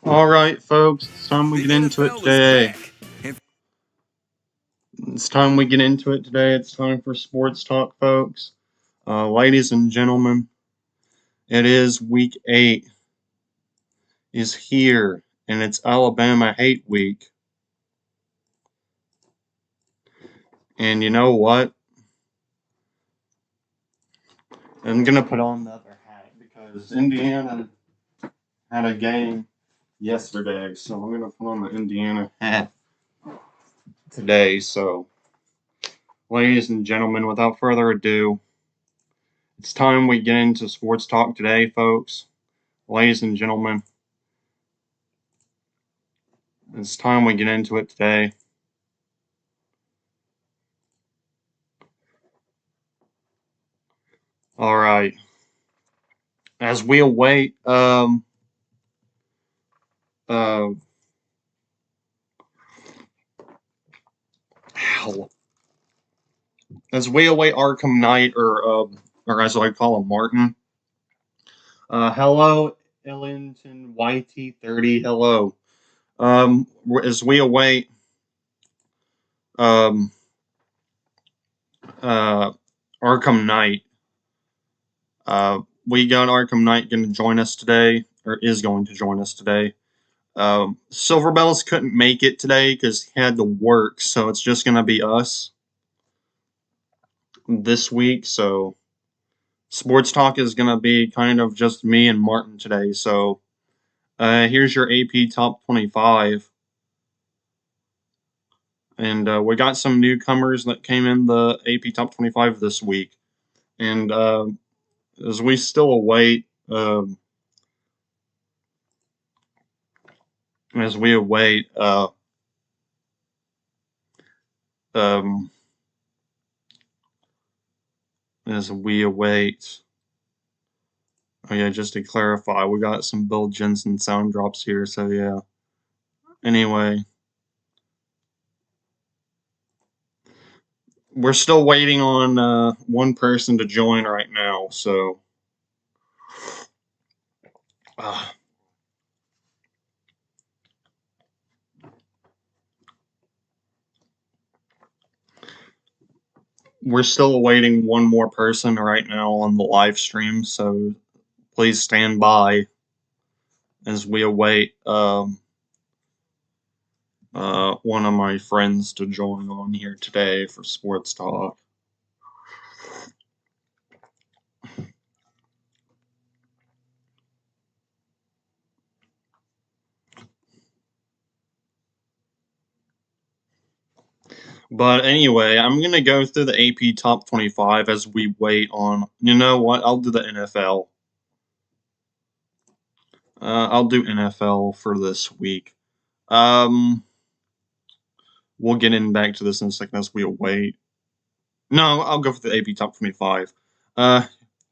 Alright, folks, it's time we get into it today. It's time we get into it today. It's time for sports talk, folks. Ladies and gentlemen, it is week 8 is here, and it's Alabama Hate Week. And you know what? I'm going to put on the other hat because Indiana had a game yesterday, so I'm going to put on the Indiana hat today. So, ladies and gentlemen, without further ado, it's time we get into sports talk today, folks. Ladies and gentlemen, it's time we get into it today. All right. As we await Arkham Knight, or as I call him, Martin. Hello, Ellington YT30. Hello. As we await Arkham Knight, we got Arkham Knight going to join us today, or is going to join us today. Silver Bells couldn't make it today because he had to work, so it's just going to be us this week. So sports talk is going to be kind of just me and Martin today. So here's your AP Top 25. And we got some newcomers that came in the AP Top 25 this week. And as we still await, as we await, oh yeah, just to clarify, we got some Bill Jensen sound drops here, so yeah. Anyway, we're still waiting on one person to join right now, so we're still awaiting one more person right now on the live stream, so please stand by as we await one of my friends to join on here today for Sports Talk. But anyway, I'm going to go through the AP Top 25 as we wait on... You know what? I'll do the NFL. I'll do NFL for this week. We'll get in back to this in a second as we await. No, I'll go for the AP Top 25.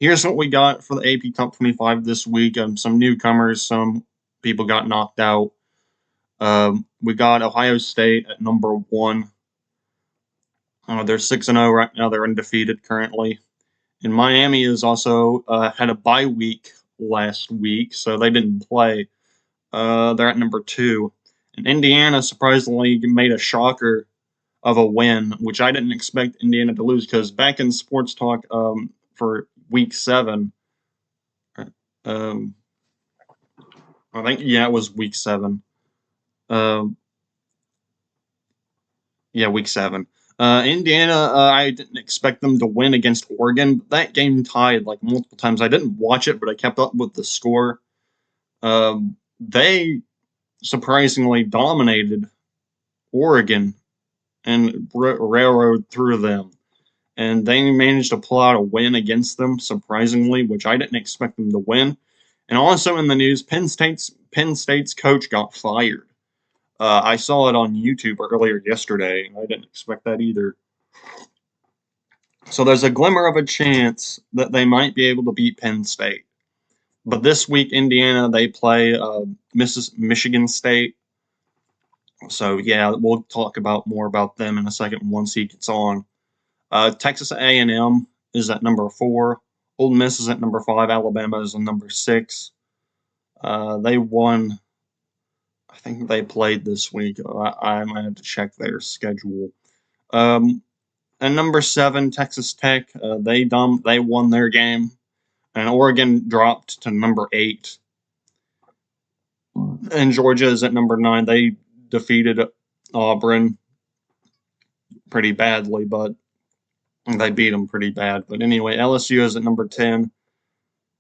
Here's what we got for the AP Top 25 this week. Some newcomers, some people got knocked out. We got Ohio State at number 1. They're 6-0 right now. They're undefeated currently. And Miami is also had a bye week last week, so they didn't play. They're at number 2. And Indiana surprisingly made a shocker of a win, which I didn't expect Indiana to lose, because back in Sports Talk for week 7, I think, it was week 7. Week 7. Indiana, I didn't expect them to win against Oregon. That game tied like multiple times. I didn't watch it, but I kept up with the score. They surprisingly dominated Oregon and railroad through them. And they managed to pull out a win against them, surprisingly, which I didn't expect them to win. And also in the news, Penn State's coach got fired. I saw it on YouTube earlier yesterday, and I didn't expect that either. So there's a glimmer of a chance that they might be able to beat Penn State. But this week, Indiana, they play Michigan State. So, yeah, we'll talk more about them in a second once he gets on. Texas A&M is at number 4. Ole Miss is at number 5. Alabama is at number 6. They won. I think they played this week. I might have to check their schedule. And number 7, Texas Tech, they won their game. And Oregon dropped to number 8. And Georgia is at number 9. They defeated Auburn pretty badly, but they beat them pretty bad. But anyway, LSU is at number 10.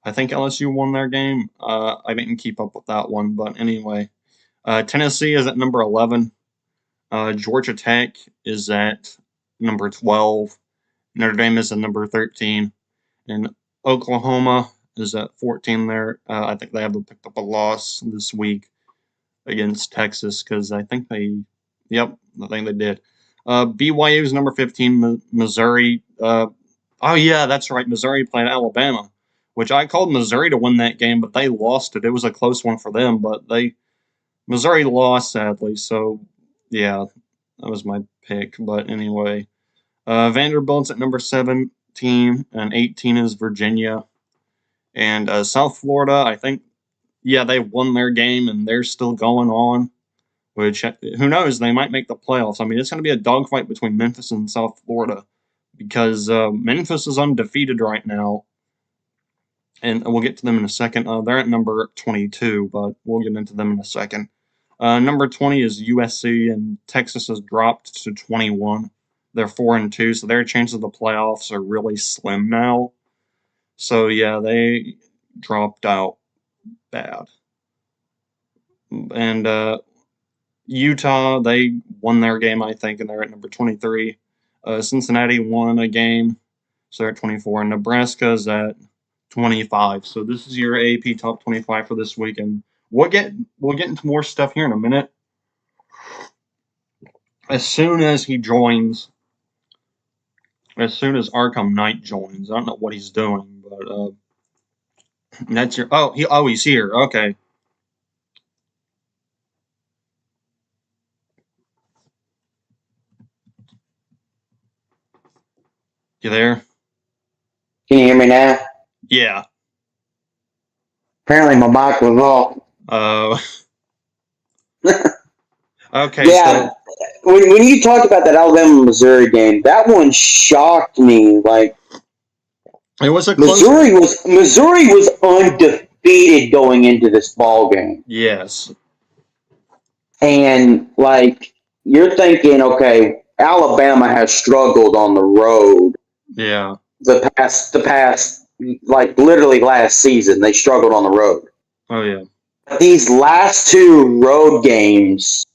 I think LSU won their game. I didn't keep up with that one, but anyway. Tennessee is at number 11. Georgia Tech is at number 12. Notre Dame is at number 13. And Oklahoma is at 14 there. I think they have picked up a loss this week against Texas, because I think they did. BYU is number 15. Missouri. That's right. Missouri played Alabama, which I called Missouri to win that game, but they lost it. It was a close one for them, but Missouri lost, sadly. So, yeah, that was my pick. But anyway, Vanderbilt's at number 17, and 18 is Virginia. And South Florida, I think, they won their game, and they're still going on, which, who knows, they might make the playoffs. I mean, it's going to be a dogfight between Memphis and South Florida, because Memphis is undefeated right now, and we'll get to them in a second. They're at number 22, but we'll get into them in a second. Number 20 is USC, and Texas has dropped to 21. They're 4-2, so their chances of the playoffs are really slim now. So, yeah, they dropped out bad. And Utah, they won their game, I think, and they're at number 23. Cincinnati won a game, so they're at 24. And Nebraska is at 25. So this is your AP Top 25 for this week, and we'll get into more stuff here in a minute. As soon as he joins, as soon as Arkham Knight joins, I don't know what he's doing, but that's your. He's here. Okay. You there? Can you hear me now? Yeah. Apparently my mic was off. Okay. Yeah, when you talked about that Alabama Missouri game, that one shocked me. Like It was a close. Missouri was undefeated going into this ball game, Yes. and like you're thinking, okay, Alabama has struggled on the road. Yeah. The past, like literally last season, they struggled on the road. Oh yeah. These last two road games,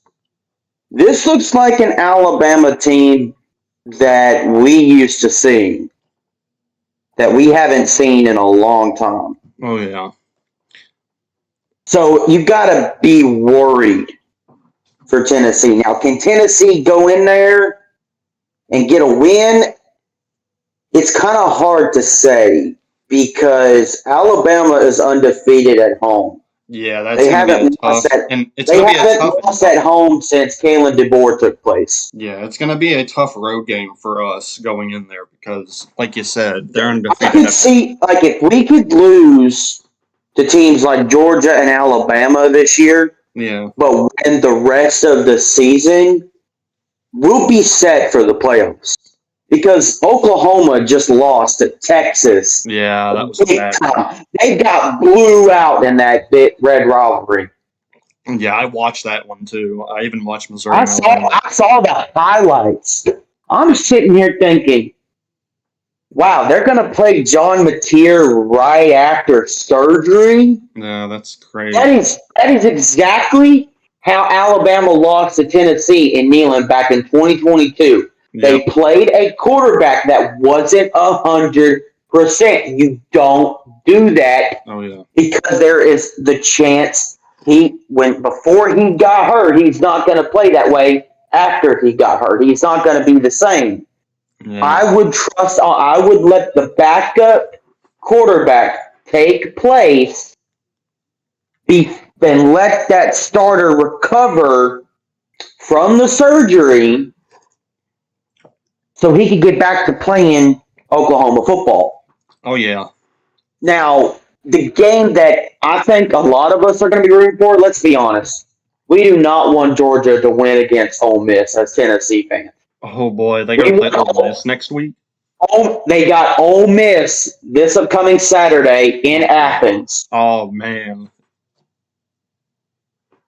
this looks like an Alabama team that we used to see, that we haven't seen in a long time. Oh yeah. So you've got to be worried for Tennessee. Now, can Tennessee go in there and get a win? It's kind of hard to say because Alabama is undefeated at home. Yeah, that's They gonna be a haven't tough. lost at And it's they gonna be a haven't tough. lost at home since Kalen DeBoer took place. Yeah, it's gonna be a tough road game for us going in there because, like you said, they're I undefeated. can see like if we could lose to teams like Georgia and Alabama this year, Yeah. but win the rest of the season, we'll be set for the playoffs. Because Oklahoma just lost to Texas. Yeah, that was a Big bad. time. They got blew out in that red rivalry. Yeah, I watched that one too. I even watched Missouri. I and saw Alabama. I saw the highlights. I'm sitting here thinking, wow, they're gonna play John Mateer right after surgery. Yeah, that's crazy. That is exactly how Alabama lost to Tennessee in Neyland back in 2022. They Yep. played a quarterback that wasn't 100%. You don't do that Oh yeah. because there is the chance before he got hurt, he's not going to play that way after he got hurt. He's not going to be the same. Yeah. I would let the backup quarterback take place and let that starter recover from the surgery so he could get back to playing Oklahoma football. Oh yeah. Now, the game that I think a lot of us are going to be rooting for, let's be honest, we do not want Georgia to win against Ole Miss as Tennessee fans. Oh boy, they gotta play Ole Miss next week. They got Ole Miss this upcoming Saturday in Athens. Oh man.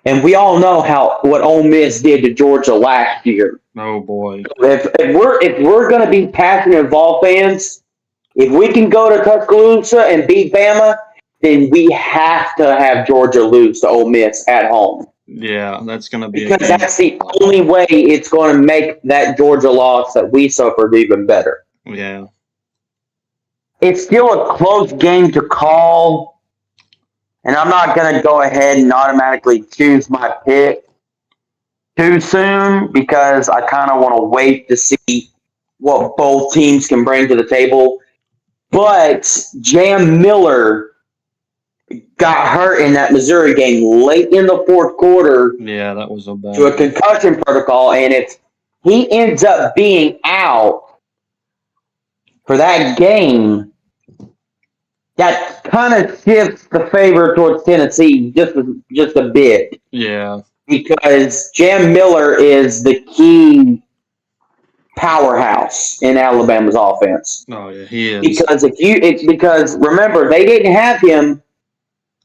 And we all know what Ole Miss did to Georgia last year. Oh boy. If we're going to be passionate Vol fans, if we can go to Tuscaloosa and beat Bama, then we have to have Georgia lose to Ole Miss at home. Yeah, that's gonna be because that's the only way it's going to make that Georgia loss that we suffered even better. Yeah. It's still a close game to call. And I'm not going to go ahead and automatically choose my pick too soon because I kind of want to wait to see what both teams can bring to the table. But Jam Miller got hurt in that Missouri game late in the fourth quarter. Yeah, that was a bad. To a concussion protocol. And if he ends up being out for that game, that kind of shifts the favor towards Tennessee just a bit. Yeah. Because Jam Miller is the key powerhouse in Alabama's offense. Oh yeah, he is. Because remember, they didn't have him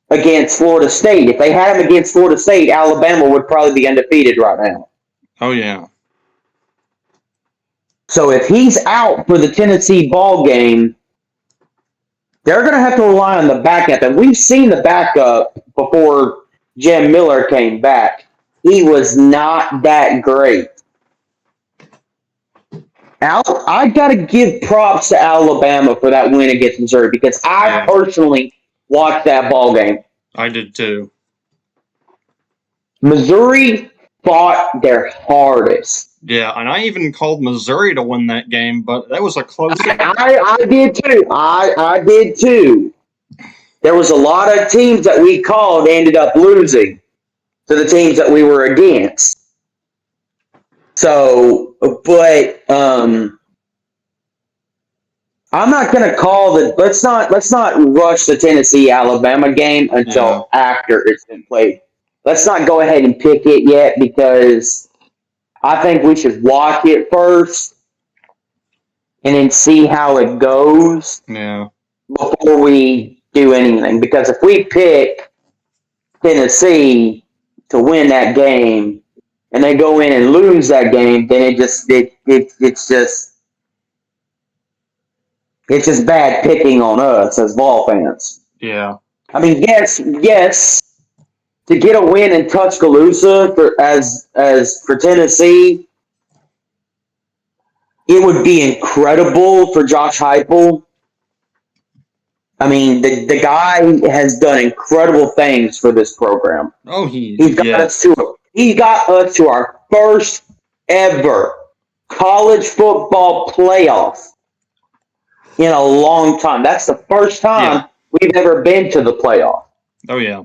against Florida State. If they had him against Florida State, Alabama would probably be undefeated right now. Oh yeah. So if he's out for the Tennessee ball game, they're going to have to rely on the backup. And we've seen the backup before Jam Miller came back. He was not that great. I got to give props to Alabama for that win against Missouri because I personally watched that ball game. I did too. Missouri fought their hardest. Yeah, and I even called Missouri to win that game, but that was a close game. I did too. I did too. There was a lot of teams that we called ended up losing to the teams that we were against. So, but I'm not going to call the. Let's not rush the Tennessee Alabama game until after it's been played. Let's not go ahead and pick it yet because I think we should watch it first and then see how it goes Yeah. before we do anything. Because if we pick Tennessee to win that game and they go in and lose that game, then it's just bad picking on us as ball fans. Yeah. I mean, yes, to get a win in Tuscaloosa for Tennessee, it would be incredible for Josh Heupel. I mean, the guy has done incredible things for this program. Oh, He got us to our first ever college football playoff in a long time. That's the first time we've ever been to the playoff. Oh, yeah.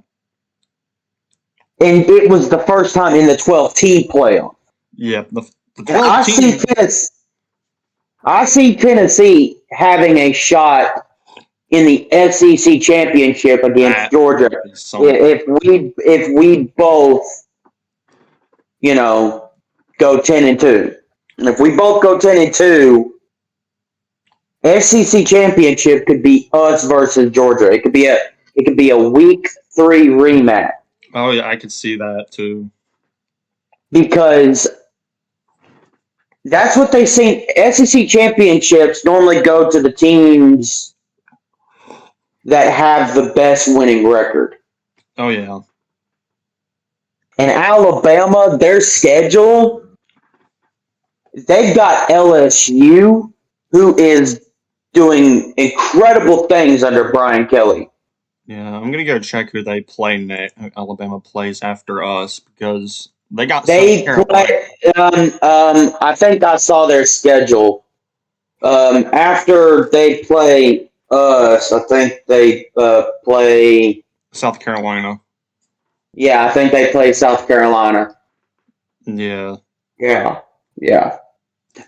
And it was the first time in the 12-team playoff. Yeah. The 12 team. I see Tennessee having a shot in the SEC championship against Georgia if we both, go 10-2. And if we both go 10-2, SEC championship could be us versus Georgia. It could be a week 3 rematch. Oh yeah, I could see that too. Because that's what they say. SEC championships normally go to the teams that have the best winning record. Oh yeah. And Alabama, their schedule, they've got LSU, who is doing incredible things under Brian Kelly. Yeah, I'm gonna go check who they play next. Alabama plays after us because they got. They play. I think I saw their schedule. After they play us, I think they play South Carolina. Yeah, I think they play South Carolina. Yeah. Yeah.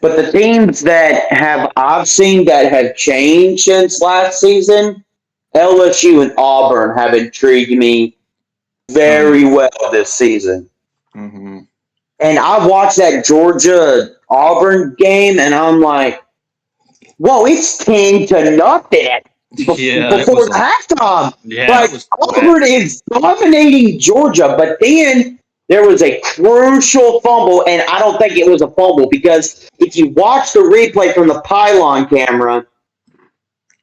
But the teams that I've seen that have changed since last season, LSU and Auburn have intrigued me very well this season. Mm-hmm. And I watched that Georgia Auburn game, and I'm like, whoa, it's 10-0 before halftime. Yeah, Auburn is dominating Georgia, but then there was a crucial fumble, and I don't think it was a fumble because if you watch the replay from the pylon camera,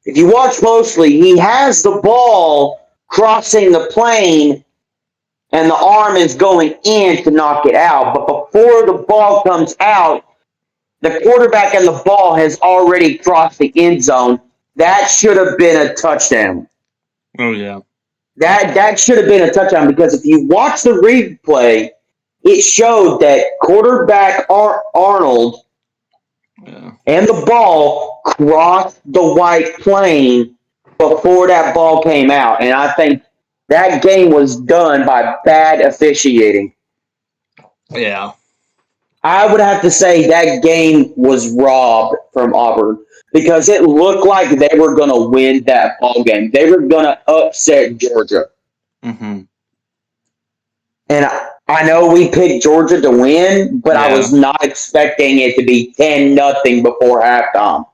if you watch closely, he has the ball crossing the plane, and the arm is going in to knock it out. But before the ball comes out, the quarterback and the ball has already crossed the end zone. That should have been a touchdown. Oh, yeah. That should have been a touchdown because if you watch the replay, it showed that quarterback Arnold and the ball crossed the white plane before that ball came out. And I think that game was done by bad officiating. Yeah. I would have to say that game was robbed from Auburn because it looked like they were going to win that ball game. They were going to upset Georgia. Mm-hmm. And I know we picked Georgia to win, but I was not expecting it to be 10-0 before halftime.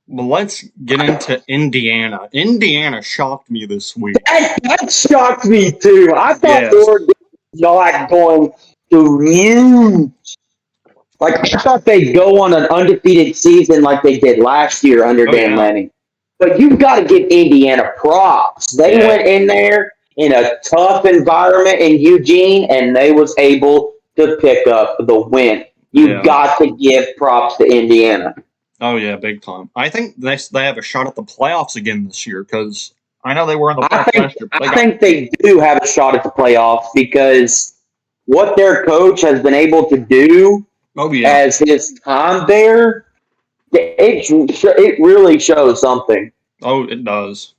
Well, let's get into Indiana. Indiana shocked me this week. That shocked me too. I thought Oregon was not going to huge. I thought they'd go on an undefeated season like they did last year under Dan Lanning. But you've got to give Indiana props. They went in there in a tough environment in Eugene, and they was able to pick up the win. You've got to give props to Indiana. Oh, yeah, big time. I think they have a shot at the playoffs again this year because I know they were in the playoffs last year. I think they do have a shot at the playoffs because what their coach has been able to do as his time there, it really shows something. Oh, it does.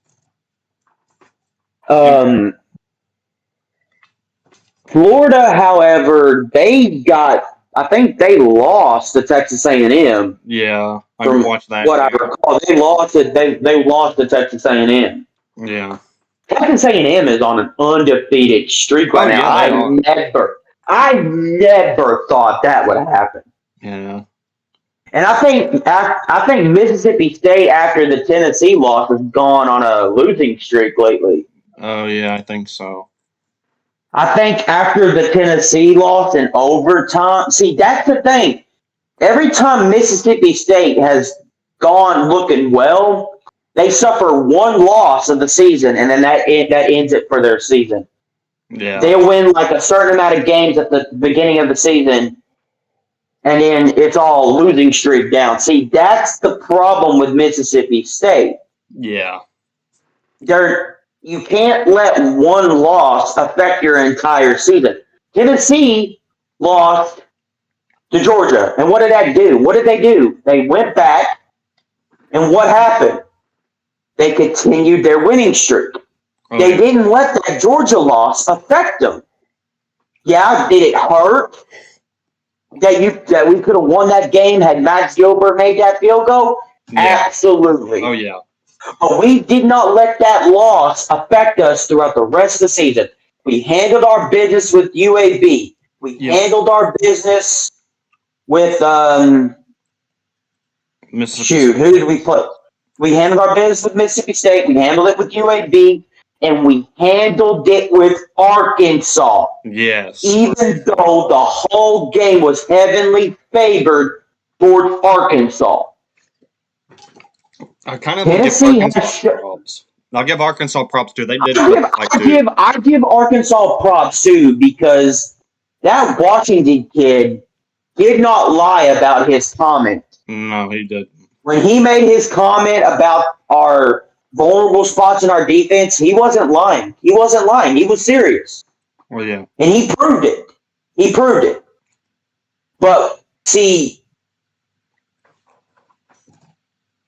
Florida, however, I think they lost to Texas A&M. Yeah, I watched that. What I recall, they lost to Texas A&M. Yeah. Texas A&M is on an undefeated streak right now. I never thought that would happen. Yeah. And I think Mississippi State after the Tennessee loss has gone on a losing streak lately. Oh yeah, I think so. I think after the Tennessee loss in overtime, see that's the thing. Every time Mississippi State has gone looking well, they suffer one loss of the season, and then that ends it for their season. Yeah. They'll win like a certain amount of games at the beginning of the season, and then it's all losing streak down. See, that's the problem with Mississippi State. Yeah. You can't let one loss affect your entire season. Tennessee lost to Georgia, and what did that do? What did they do? They went back, and what happened? They continued their winning streak. Oh, They didn't let that Georgia loss affect them. Yeah, did it hurt that we could have won that game had Max Gilbert made that field goal? yeah. Absolutely. Oh yeah. But we did not let that loss affect us throughout the rest of the season. We handled our business with UAB. We handled our business with Mississippi. who did we play? We handled our business with Mississippi State. We handled it with UAB, and we handled it with Arkansas. Yes. Even though the whole game was heavily favored toward Arkansas. I kind of Tennessee give Arkansas props. I'll give Arkansas props too. They did. I give Arkansas props too because that Washington kid did not lie about his comment. No, he didn't. When he made his comment about our vulnerable spots in our defense, he wasn't lying. He wasn't lying. He was serious. Well, yeah. And he proved it. He proved it. But, see,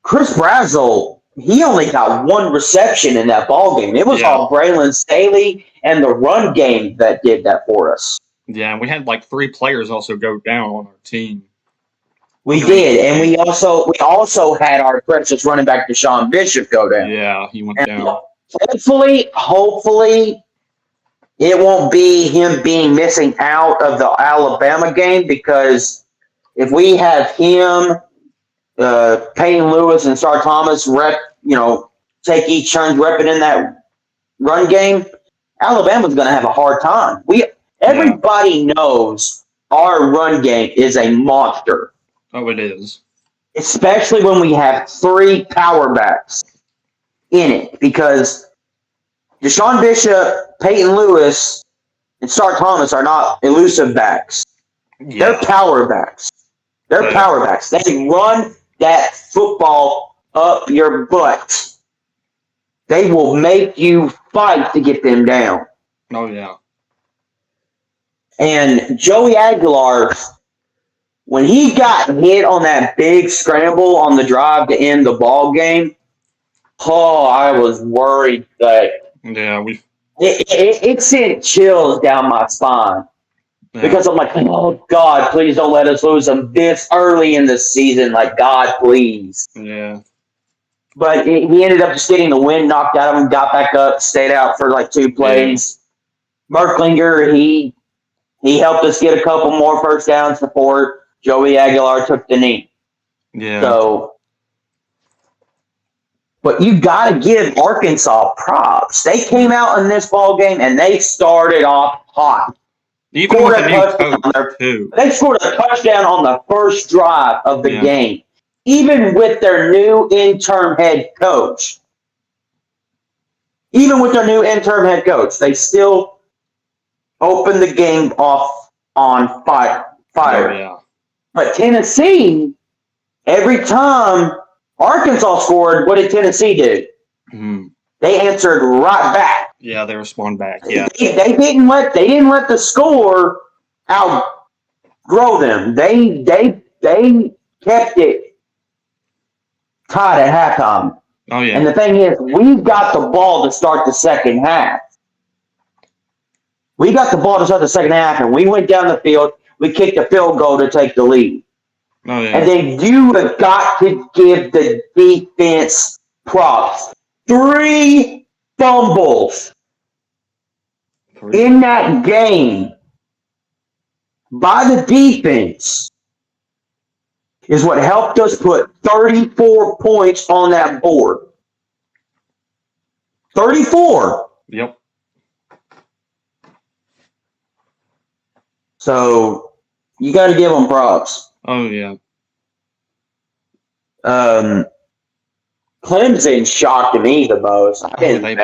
Chris Brazzell, he only got one reception in that ball game. It was all Braylon Staley and the run game that did that for us. Yeah, and we had like 3 players also go down on our team. We did, and we also had our precious running back Deshaun Bishop go down. Yeah, he went down. Hopefully, it won't be him being missing out of the Alabama game because if we have him, Peyton Lewis, and Star Thomas take each turn repping in that run game, Alabama's going to have a hard time. Everybody knows our run game is a monster. Oh, it is. Especially when we have 3 power backs in it because Deshaun Bishop, Peyton Lewis, and Star Thomas are not elusive backs. Yeah. They're power backs. Power backs. They run that football up your butt. They will make you fight to get them down. Oh, yeah. And Joey Aguilar, when he got hit on that big scramble on the drive to end the ball game, I was worried that it sent chills down my spine because I'm like, oh God, please don't let us lose them this early in the season. Like, God, please. Yeah. But he ended up just getting the wind knocked out of him, got back up, stayed out for like 2 plays. Yeah. Merklinger, he helped us get a couple more first downs before Joey Aguilar took the knee. Yeah. So, but you got to give Arkansas props. They came out in this ball game and they started off hot. Even with a new coach, too. They scored a touchdown on the first drive of the game. Even with their new interim head coach. They still opened the game off on fire. Oh, yeah. But Tennessee, every time Arkansas scored, what did Tennessee do? Mm-hmm. They answered right back. Yeah, they respond back. Yeah, they didn't let the score outgrow them. They kept it tied at halftime. Oh yeah. And the thing is, we got the ball to start the second half. And we went down the field. We kicked a field goal to take the lead. Oh, yeah. And then you have got to give the defense props. 3 fumbles in that game. by the defense is what helped us put 34 points on that board. 34. Yep. So you got to give them props. Oh yeah. Clemson shocked me the most. I didn't think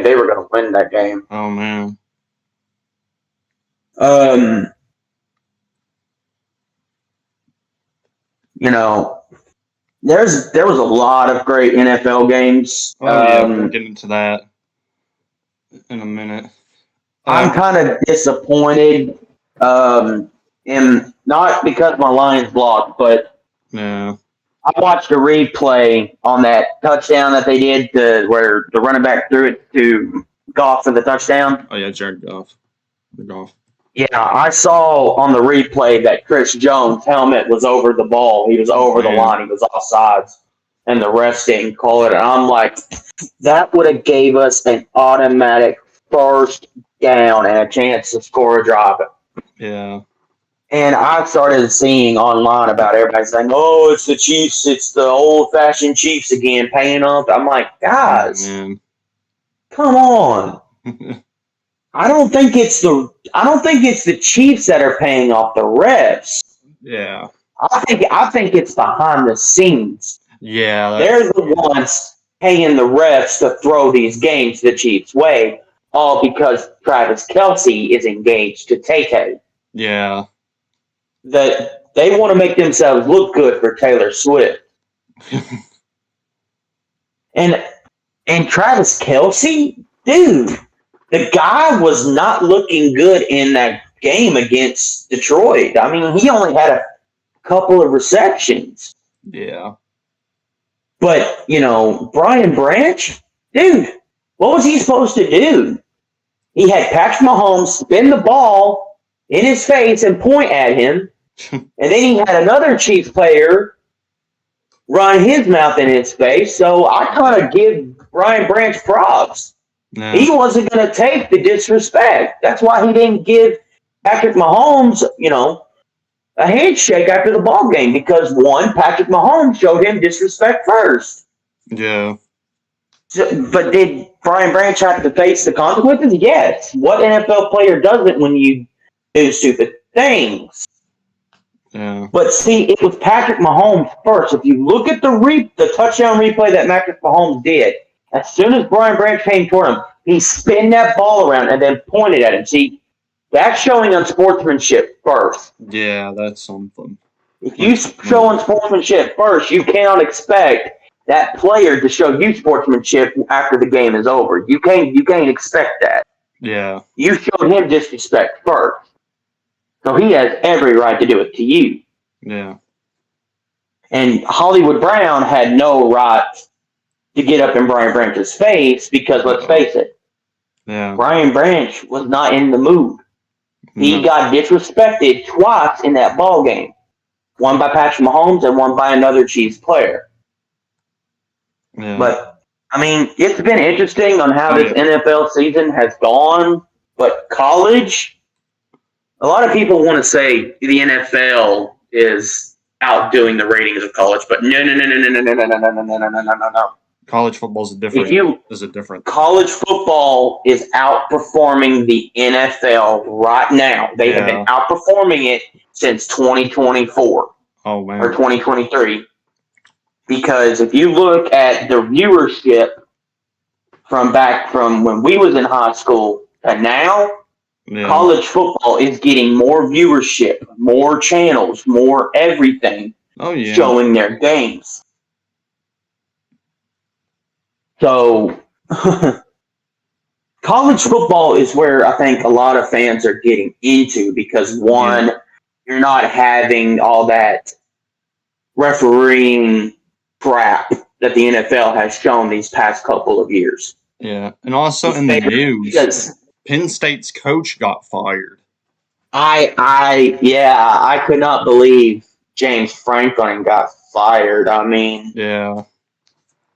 they were going to win that game. Oh man. You know, there was a lot of great NFL games. Oh yeah, we'll get into that in a minute. I'm kind of disappointed, in not because my Lions blocked, but yeah. I watched a replay on that touchdown that they did where the running back threw it to Goff for the touchdown. Oh yeah, Jared Goff. The Goff. Yeah, I saw on the replay that Chris Jones' helmet was over the ball. He was over the line. He was offsides, and the refs didn't call it. And I'm like, that would have gave us an automatic first down and a chance to score a drive. Yeah. And I started seeing online about everybody saying, "Oh, it's the Chiefs. It's the old-fashioned Chiefs again, paying off." I'm like, guys, come on. I don't think it's the Chiefs that are paying off the refs. Yeah. I think it's behind the scenes. Yeah. They're the ones paying the refs to throw these games the Chiefs' way, all because Travis Kelce is engaged to Tay-Tay. Yeah. That they want to make themselves look good for Taylor Swift. and Travis Kelce, dude, the guy was not looking good in that game against Detroit. I mean, he only had a couple of receptions. Yeah. But, Brian Branch, dude, what was he supposed to do? He had Patrick Mahomes spin the ball in his face and point at him. And then he had another Chiefs player run his mouth in his face. So I kind of give Brian Branch props. No. He wasn't going to take the disrespect. That's why he didn't give Patrick Mahomes, a handshake after the ball game. Because, one, Patrick Mahomes showed him disrespect first. Yeah. So, but did Brian Branch have to face the consequences? Yes. What NFL player doesn't when you do stupid things? Yeah. But see, it was Patrick Mahomes first. If you look at the touchdown replay that Patrick Mahomes did, as soon as Brian Branch came toward him, he spun that ball around and then pointed at him. See, that's showing unsportsmanship first. Yeah, that's something. If you show unsportsmanship first, you cannot expect that player to show you sportsmanship after the game is over. You can't expect that. Yeah. You showed him disrespect first. So he has every right to do it to you. Yeah. And Hollywood Brown had no right to get up in Brian Branch's face because, let's face it, Brian Branch was not in the mood. He got disrespected twice in that ball game. One by Patrick Mahomes and one by another Chiefs player. Yeah. But, I mean, it's been interesting on how this NFL season has gone. But college, a lot of people want to say the NFL is outdoing the ratings of college. But no. College football is different. College football is outperforming the NFL right now. They have been outperforming it since 2024. Oh man. Or 2023. Because if you look at the viewership from when we was in high school to now, college football is getting more viewership, more channels, more everything showing their games. So, college football is where I think a lot of fans are getting into because, one, you're not having all that refereeing crap that the NFL has shown these past couple of years. Yeah, and also in the news, Penn State's coach got fired. I could not believe James Franklin got fired. I mean,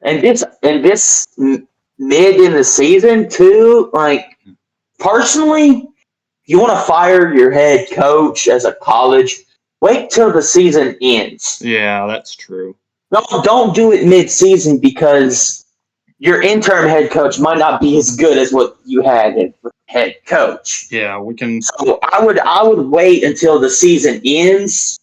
and this mid in the season too. Like personally, you want to fire your head coach as a college, wait till the season ends. Yeah, that's true. No, don't do it mid-season because your interim head coach might not be as good as what you had as head coach. Yeah, we can. So I would wait until the season ends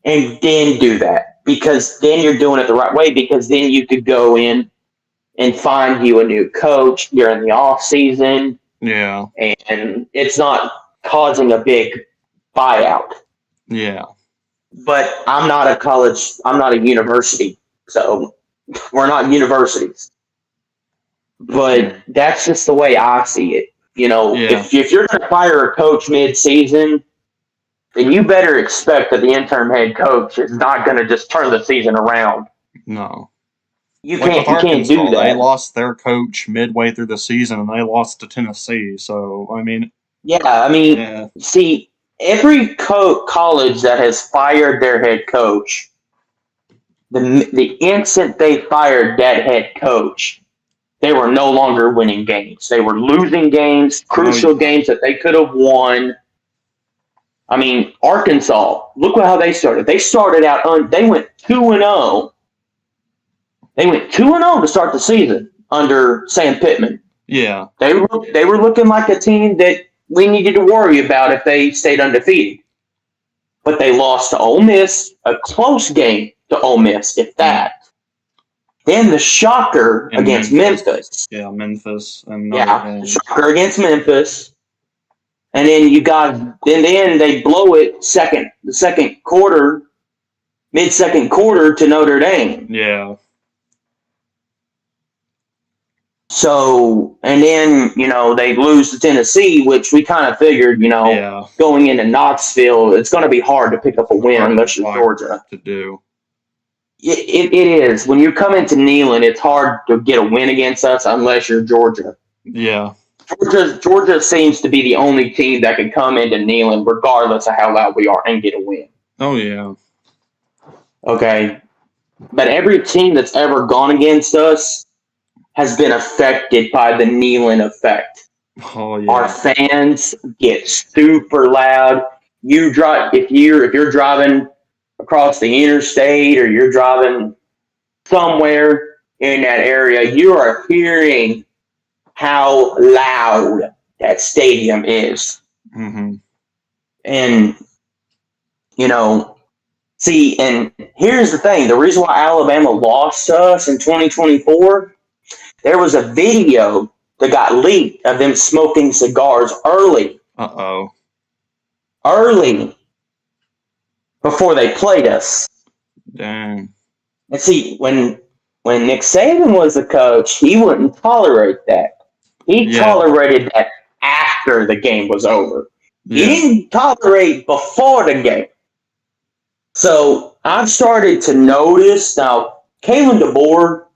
and then do that because then you're doing it the right way because then you could go in and find you a new coach during the off season. Yeah. And it's not causing a big buyout. Yeah. But I'm not a university, so we're not universities. But that's just the way I see it. If you're going to fire a coach mid-season, then you better expect that the interim head coach is not going to just turn the season around. No. You can't do that. They lost their coach midway through the season, and they lost to Tennessee. So, I mean... Yeah, see, every college that has fired their head coach, the instant they fired that head coach, they were no longer winning games. They were losing games, crucial games that they could have won. I mean, Arkansas, look how they started. They started out, they went 2-0. They went 2-0 to start the season under Sam Pittman. Yeah. They were looking like a team that we needed to worry about if they stayed undefeated. But they lost to Ole Miss, a close game to Ole Miss, if that. Then the shocker against Memphis. Yeah, Memphis. The shocker against Memphis. And then then they blow it the second quarter, mid-second quarter to Notre Dame. Yeah. So, and then, they lose to Tennessee, which we kind of figured, going into Knoxville, it's going to be hard to pick up a win unless you're Georgia. To do. It is. When you come into Neyland, it's hard to get a win against us unless you're Georgia. Yeah. Georgia seems to be the only team that can come into Neyland, regardless of how loud we are, and get a win. Oh, yeah. Okay. But every team that's ever gone against us has been affected by the Neyland effect. Oh, yeah. Our fans get super loud. If you're driving across the interstate or you're driving somewhere in that area, you are hearing how loud that stadium is. Mm-hmm. And, see, and here's the thing. The reason why Alabama lost to us in 2024, there was a video that got leaked of them smoking cigars early. Uh-oh. Early. Before they played us. Dang. And see, when Nick Saban was the coach, he wouldn't tolerate that. He tolerated that after the game was over. Yeah. He didn't tolerate before the game. So I've started to notice now, Kalen DeBoer,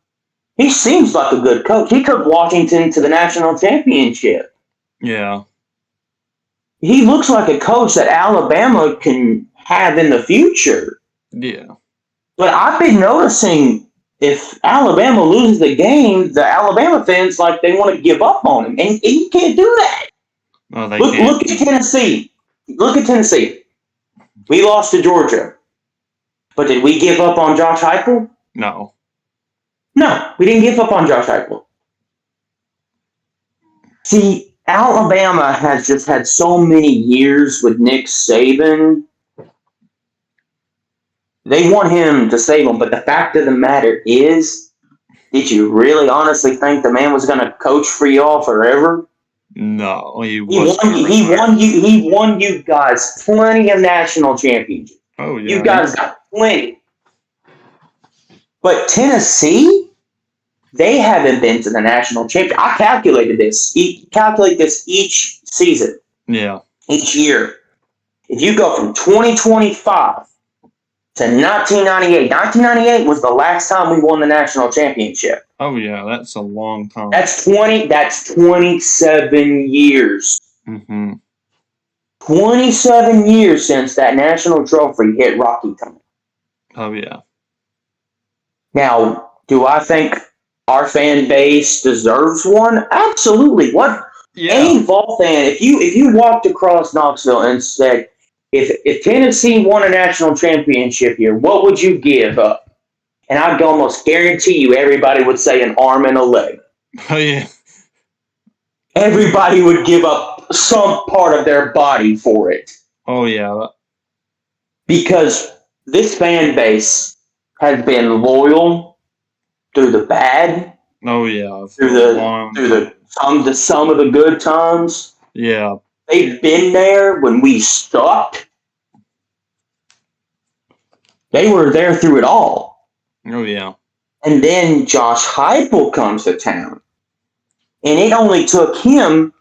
he seems like a good coach. He took Washington to the national championship. Yeah. He looks like a coach that Alabama can have in the future. Yeah. But I've been noticing if Alabama loses the game, the Alabama fans, they want to give up on him. And you can't do that. Oh, they can't. Look at Tennessee. Look at Tennessee. We lost to Georgia. But did we give up on Josh Heupel? No. No, we didn't give up on Josh Heupel. See, Alabama has just had so many years with Nick Saban. They want him to save them, but the fact of the matter is, did you really honestly think the man was going to coach for y'all forever? No, he won you guys plenty of national championships. Oh, yeah. You guys got plenty. But Tennessee, they haven't been to the national championship. I calculated this. Calculate this each season. Yeah. Each year. If you go from 2025 to 1998. 1998 was the last time we won the national championship. Oh, yeah. That's a long time. That's 27 years. Mm-hmm. 27 years since that national trophy hit Rocky Top. Oh, yeah. Now, do I think our fan base deserves one? Absolutely. What Any Vol fan, if you walked across Knoxville and said, if Tennessee won a national championship here, what would you give up? And I'd almost guarantee you everybody would say an arm and a leg. Oh, yeah. Everybody would give up some part of their body for it. Oh, yeah. Because this fan base has been loyal through the bad. Oh, yeah. Through some of the good times. Yeah. They've been there when we sucked. They were there through it all. Oh, yeah. And then Josh Heupel comes to town. And it only took him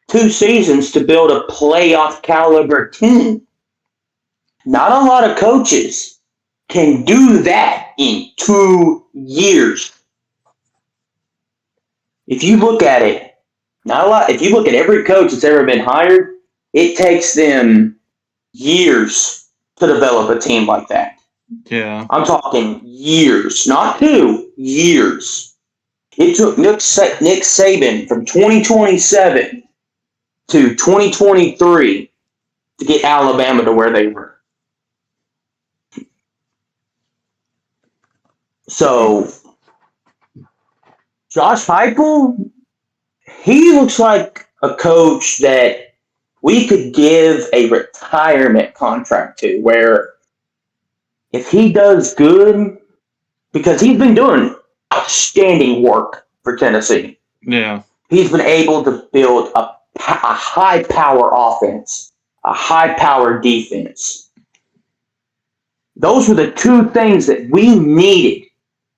2 seasons to build a playoff caliber team. Not a lot of coaches can do that in 2 years. If you look at it, not a lot. If you look at every coach that's ever been hired, it takes them years to develop a team like that. Yeah. I'm talking years, not 2 years. It took Nick Saban from 2027 to 2023 to get Alabama to where they were. So, Josh Heupel, he looks like a coach that we could give a retirement contract to, where if he does good, because he's been doing outstanding work for Tennessee. Yeah. He's been able to build a high-power offense, a high-power defense. Those were the 2 things that we needed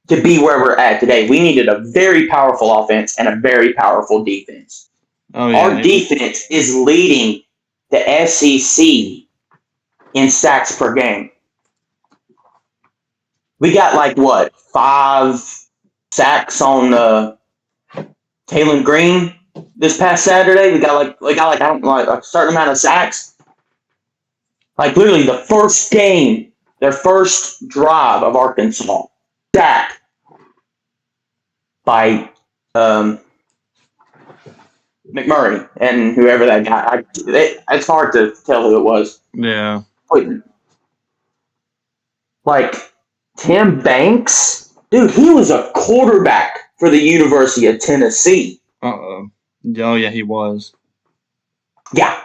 to be where we're at today. We needed a very powerful offense and a very powerful defense. Oh, yeah. Our defense is leading the SEC in sacks per game. We got 5 sacks on Taylor Green this past Saturday. We got a certain amount of sacks. Literally the first game, their first drive of Arkansas, sacked by McMurray and whoever that guy. It's hard to tell who it was. Yeah. Tim Banks, dude, he was a quarterback for the University of Tennessee. Uh-oh. Oh, yeah, he was. Yeah.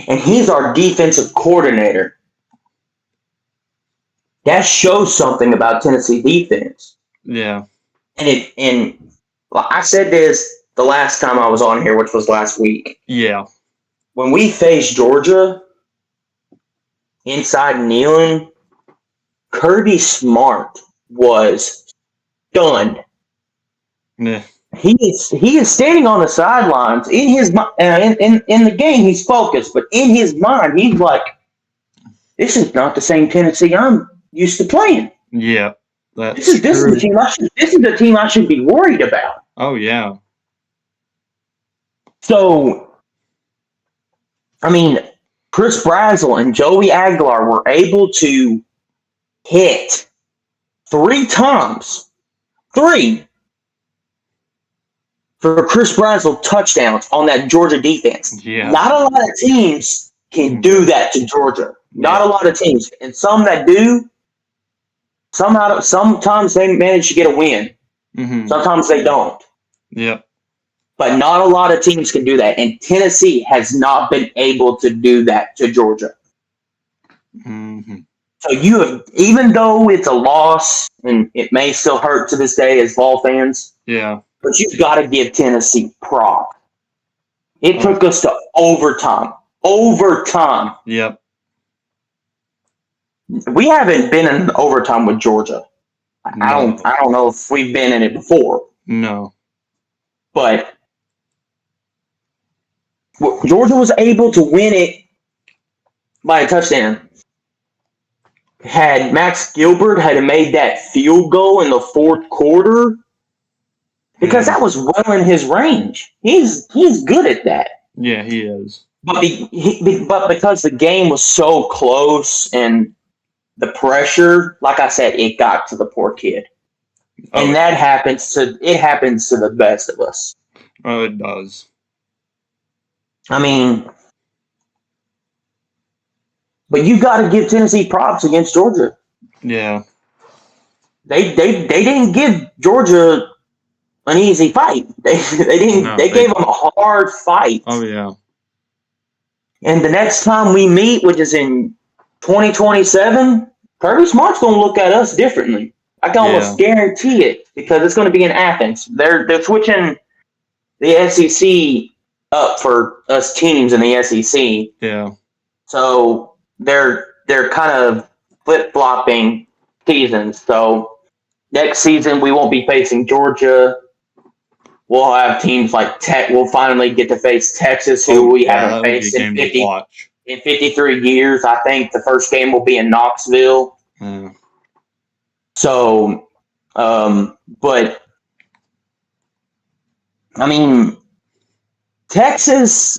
And he's our defensive coordinator. That shows something about Tennessee defense. Yeah. And I said this the last time I was on here, which was last week. Yeah. When we faced Georgia inside Neyland, Kirby Smart was stunned. Yeah. He is standing on the sidelines. In his in the game, he's focused, but in his mind, he's like, "This is not the same Tennessee I'm used to playing." Yeah, this is the team I should be worried about. Oh yeah. So, I mean, Chris Brazel and Joey Aguilar were able to hit 3 times. 3. For Chris Brazel touchdowns on that Georgia defense. Yeah. Not a lot of teams can do that to Georgia. Not a lot of teams. And some that do, sometimes they manage to get a win. Mm-hmm. Sometimes they don't. Yep. But not a lot of teams can do that. And Tennessee has not been able to do that to Georgia. Mm-hmm. So even though it's a loss, and it may still hurt to this day as Vol fans. Yeah. But you've got to give Tennessee prop. It took us to overtime. Overtime. Yep. We haven't been in overtime with Georgia. No. I don't know if we've been in it before. No. But Georgia was able to win it by a touchdown. Had Max Gilbert had made that field goal in the 4th quarter, because that was well in his range. He's good at that. Yeah, he is. But because the game was so close and the pressure, like I said, it got to the poor kid. And that happens to the best of us. Oh, it does. I mean, but you got to give Tennessee props against Georgia. Yeah. They didn't give Georgia an easy fight. They didn't. No, They gave them a hard fight. Oh, yeah. And the next time we meet, which is in 2027, Kirby Smart's going to look at us differently. I can almost guarantee it because it's going to be in Athens. They're switching the SEC up for us teams in the SEC. Yeah. So they're kind of flip-flopping seasons. So next season we won't be facing Georgia. We'll have teams like Tech. We'll finally get to face Texas, who we haven't faced in 53 years. I think the first game will be in Knoxville. Yeah. So, but I mean, Texas.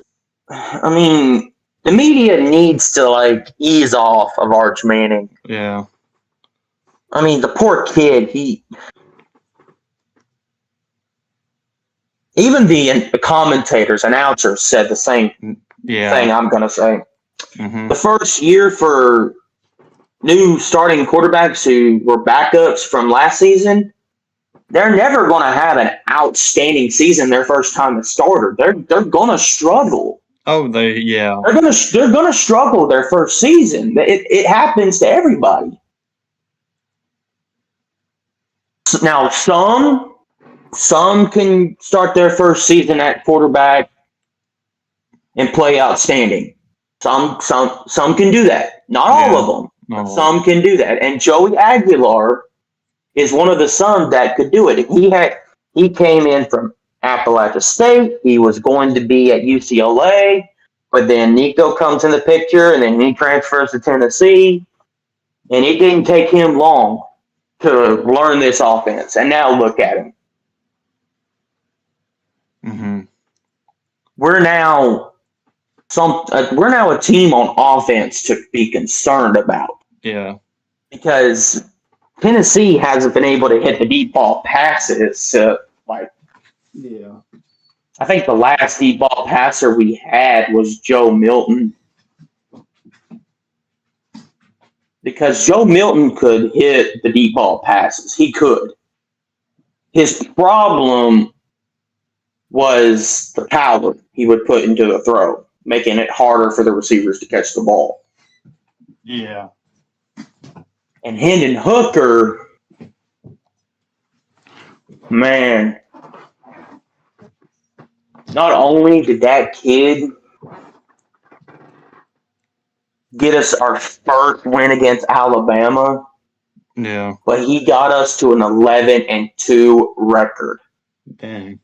I mean, the media needs to like ease off of Arch Manning. Yeah. I mean, the poor kid. Even the commentators, announcers said the same thing I'm going to say. Mm-hmm. The first year for new starting quarterbacks who were backups from last season, they're never going to have an outstanding season their first time as starter. They're going to struggle. Oh, They're going to struggle their first season. It happens to everybody. Now, some can start their first season at quarterback and play outstanding. Some can do that. Not all of them. But some can do that. And Joey Aguilar is one of the sons that could do it. He came in from Appalachia State. He was going to be at UCLA, but then Nico comes in the picture, and then he transfers to Tennessee. And it didn't take him long to learn this offense. And now look at him. Mm-hmm. We're now a team on offense to be concerned about. Yeah. Because Tennessee hasn't been able to hit the deep ball passes. Yeah. I think the last deep ball passer we had was Joe Milton. Because Joe Milton could hit the deep ball passes. He could. His problem was the power he would put into the throw, making it harder for the receivers to catch the ball. Yeah. And Hendon Hooker, man, not only did that kid get us our first win against Alabama, but he got us to an 11-2 record. Dang.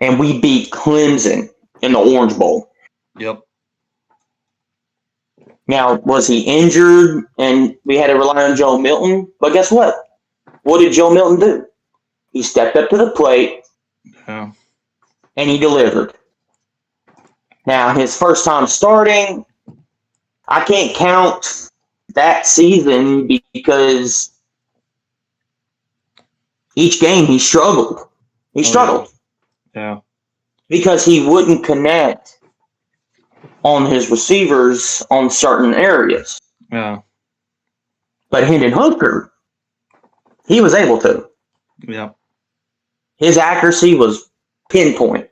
And we beat Clemson in the Orange Bowl. Yep. Now, was he injured and we had to rely on Joe Milton? But guess what? What did Joe Milton do? He stepped up to the plate and he delivered. Now, his first time starting, I can't count that season because each game he struggled. He struggled. Yeah. Because he wouldn't connect on his receivers on certain areas. Yeah. But Hendon Hooker, he was able to. Yeah. His accuracy was pinpoint.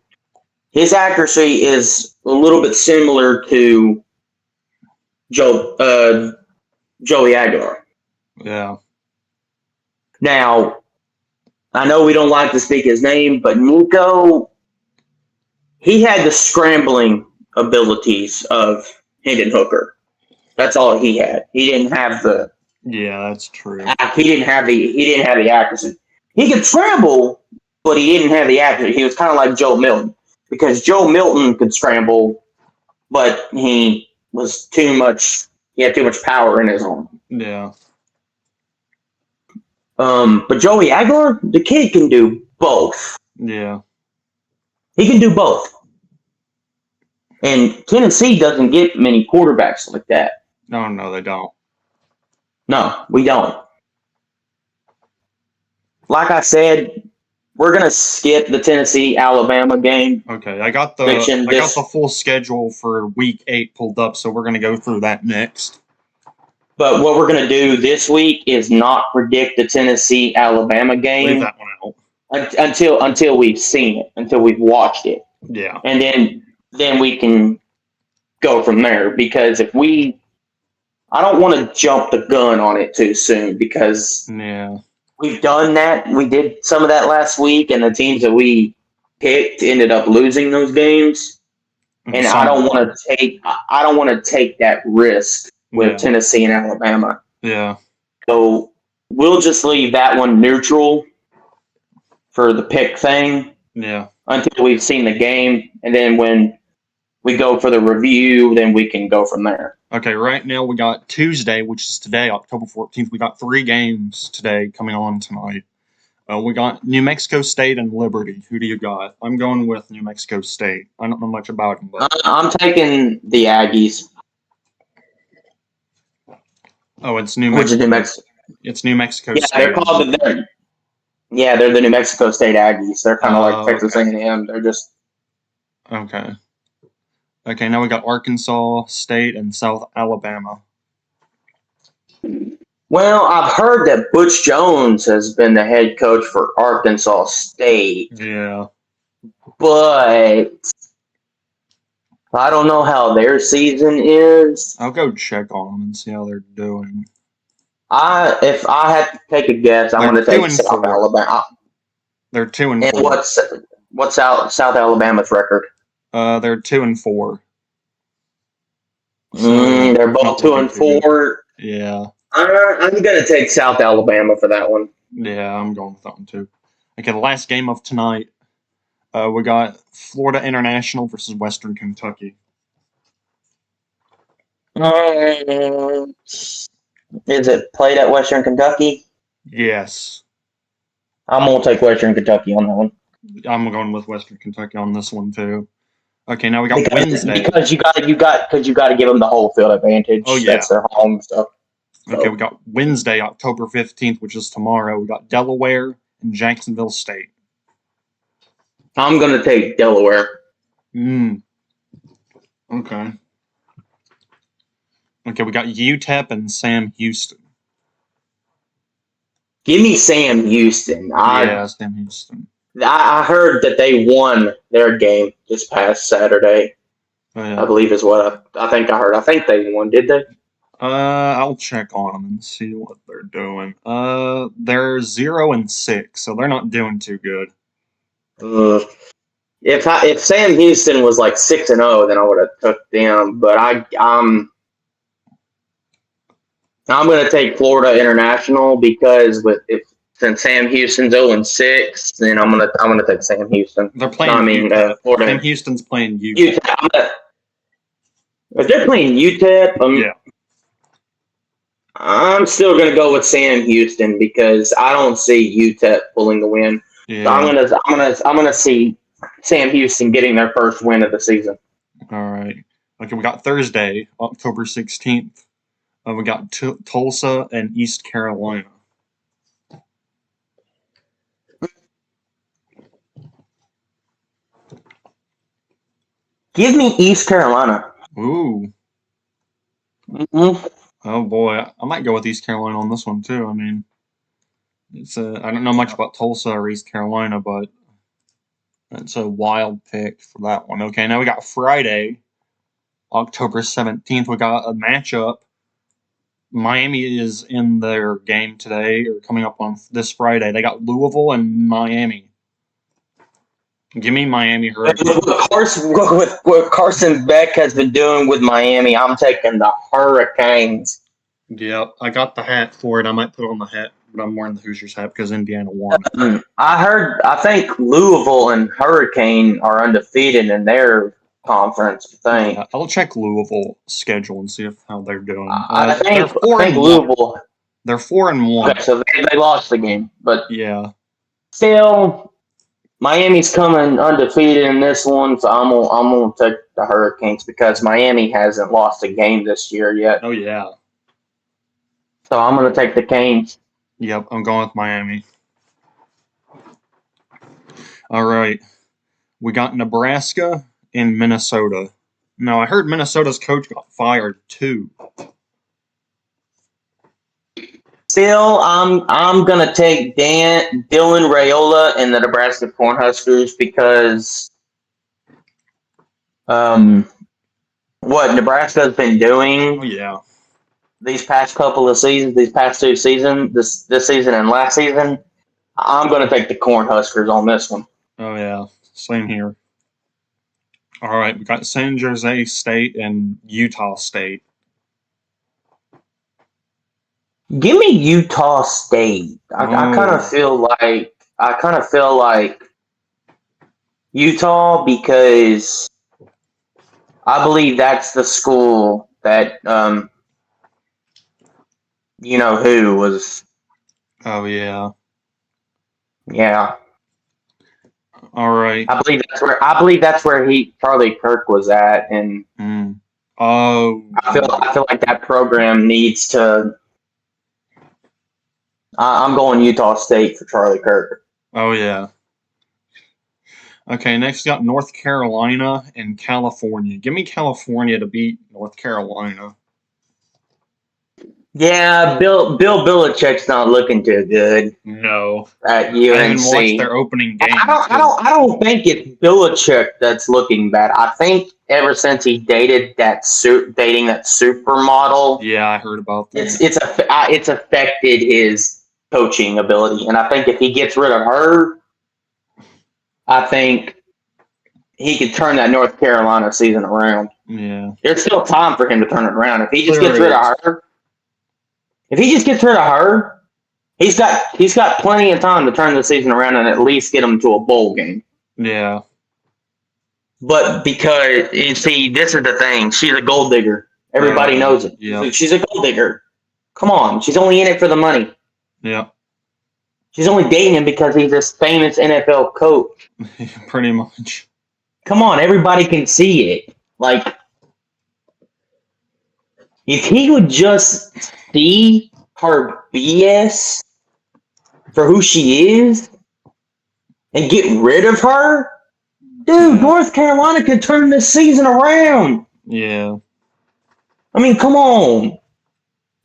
His accuracy is a little bit similar to Joey Aguilar. Yeah. Now, I know we don't like to speak his name, but Nico, he had the scrambling abilities of Hendon Hooker. That's all he had. He didn't have the. Yeah, that's true. He didn't have the accuracy. He could scramble, but he didn't have the accuracy. He was kind of like Joe Milton, because Joe Milton could scramble, but he was too much. He had too much power in his arm. Yeah. But Joey Aguilar, the kid can do both. Yeah. He can do both. And Tennessee doesn't get many quarterbacks like that. No, they don't. No, we don't. Like I said, we're gonna skip the Tennessee Alabama game. Okay, I got the Prediction I got the full schedule for Week 8 pulled up, so we're gonna go through that next. But what we're gonna do this week is not predict the Tennessee Alabama Leave game that one out. until we've seen it, until we've watched it, Yeah. and then we can go from there. Because I don't want to jump the gun on it too soon because Yeah. we've done that. We did some of that last week, and the teams that we picked ended up losing those games. And I don't want to take that risk with Tennessee and Alabama. Yeah. So we'll just leave that one neutral for the pick thing. Yeah. Until we've seen the game, and then when we go for the review, then we can go from there. Okay, right now we got Tuesday, which is today, October 14th. We got 3 games today coming on tonight. We got New Mexico State and Liberty. Who do you got? I'm going with New Mexico State. I don't know much about them, but I'm taking the Aggies. Oh, it's New Mexico. New Mexico. It's New Mexico State. Yeah, they're called they're the New Mexico State Aggies. They're kind of like Texas A&M. They're just okay. Okay, now we got Arkansas State and South Alabama. Well, I've heard that Butch Jones has been the head coach for Arkansas State. Yeah. But I don't know how their season is. I'll go check on them and see how they're doing. If I had to take a guess, I'm going to take South Alabama. They're 2-4. And what's South Alabama's record? They're 2-4. So they're both 2-4. Yeah. I'm going to take South Alabama for that one. Yeah, I'm going with that one too. Okay, the last game of tonight, we got Florida International versus Western Kentucky. Is it played at Western Kentucky? Yes. I'm going to take Western Kentucky on that one. I'm going with Western Kentucky on this one too. Okay, now we got Wednesday. Because you got to give them the whole field advantage. Oh yeah, that's their home stuff. So. Okay, we got Wednesday, October 15th, which is tomorrow. We got Delaware and Jacksonville State. I'm gonna take Delaware. Okay. Okay, we got UTEP and Sam Houston. Give me Sam Houston. Sam Houston. I heard that they won their game this past Saturday. Oh, yeah. I believe is what I think I heard. I think they won. Did they? I'll check on them and see what they're doing. They're 0-6, so they're not doing too good. If Sam Houston was like 6-0, then I would have took them. But I'm going to take Florida International because since Sam Houston's 0-6, then I'm gonna take Sam Houston. They're playing. Florida. Sam Houston's playing UTEP. If they're playing UTEP, yeah. I'm still gonna go with Sam Houston because I don't see UTEP pulling the win. Yeah. So I'm gonna see Sam Houston getting their first win of the season. All right. Okay, we got Thursday, October 16th. We got Tulsa and East Carolina. Give me East Carolina. Ooh. Mm-hmm. Oh boy, I might go with East Carolina on this one too. I mean, I don't know much about Tulsa or East Carolina, but it's a wild pick for that one. Okay, now we got Friday, October 17th. We got a matchup. Miami is in their game today, or coming up on this Friday. They got Louisville and Miami. Give me Miami Hurricanes. What Carson Beck has been doing with Miami, I'm taking the Hurricanes. Yep, I got the hat for it. I might put on the hat, but I'm wearing the Hoosiers hat because Indiana won. I think Louisville and Hurricane are undefeated in their conference thing. Yeah, I'll check Louisville schedule and see how they're doing. I think Louisville. They're 4-1. Okay, so they lost the game, but yeah, still, Miami's coming undefeated in this one, so I'm gonna take the Hurricanes because Miami hasn't lost a game this year yet. Oh yeah. So I'm gonna take the Canes. Yep, I'm going with Miami. All right. We got Nebraska and Minnesota. Now, I heard Minnesota's coach got fired too. Still, I'm gonna take Dylan Raiola and the Nebraska Cornhuskers because what Nebraska's been doing Oh, yeah. these past couple of seasons, these past 2 seasons, this season and last season, I'm gonna take the Cornhuskers on this one. Oh, yeah. Same here. All right. We got San Jose State and Utah State. Give me Utah State. I kind of feel like Utah because I believe that's the school that you know who was. Oh, yeah. Yeah, All right. I believe that's where Charlie Kirk was at, and Oh. I feel like that program needs to. I'm going Utah State for Charlie Kirk. Oh, yeah. Okay, next we got North Carolina and California. Give me California to beat North Carolina. Yeah, Bill Belichick's not looking too good No. at UNC. I even watched their opening game. I don't think it's Belichick that's looking bad. I think ever since he dating that supermodel, Yeah, I heard about that. it's affected his coaching ability, and I think if he gets rid of her, I think he could turn that North Carolina season around. Yeah. There's still time for him to turn it around. If he just gets rid of her, he's got plenty of time to turn the season around and at least get him to a bowl game. Yeah. But because you see, this is the thing. She's a gold digger. Everybody knows it. Yeah. She's a gold digger. Come on, she's only in it for the money. Yeah. She's only dating him because he's this famous NFL coach. Pretty much. Come on, everybody can see it. Like, if he would just see her BS for who she is and get rid of her, dude, North Carolina could turn this season around. Yeah. I mean, come on.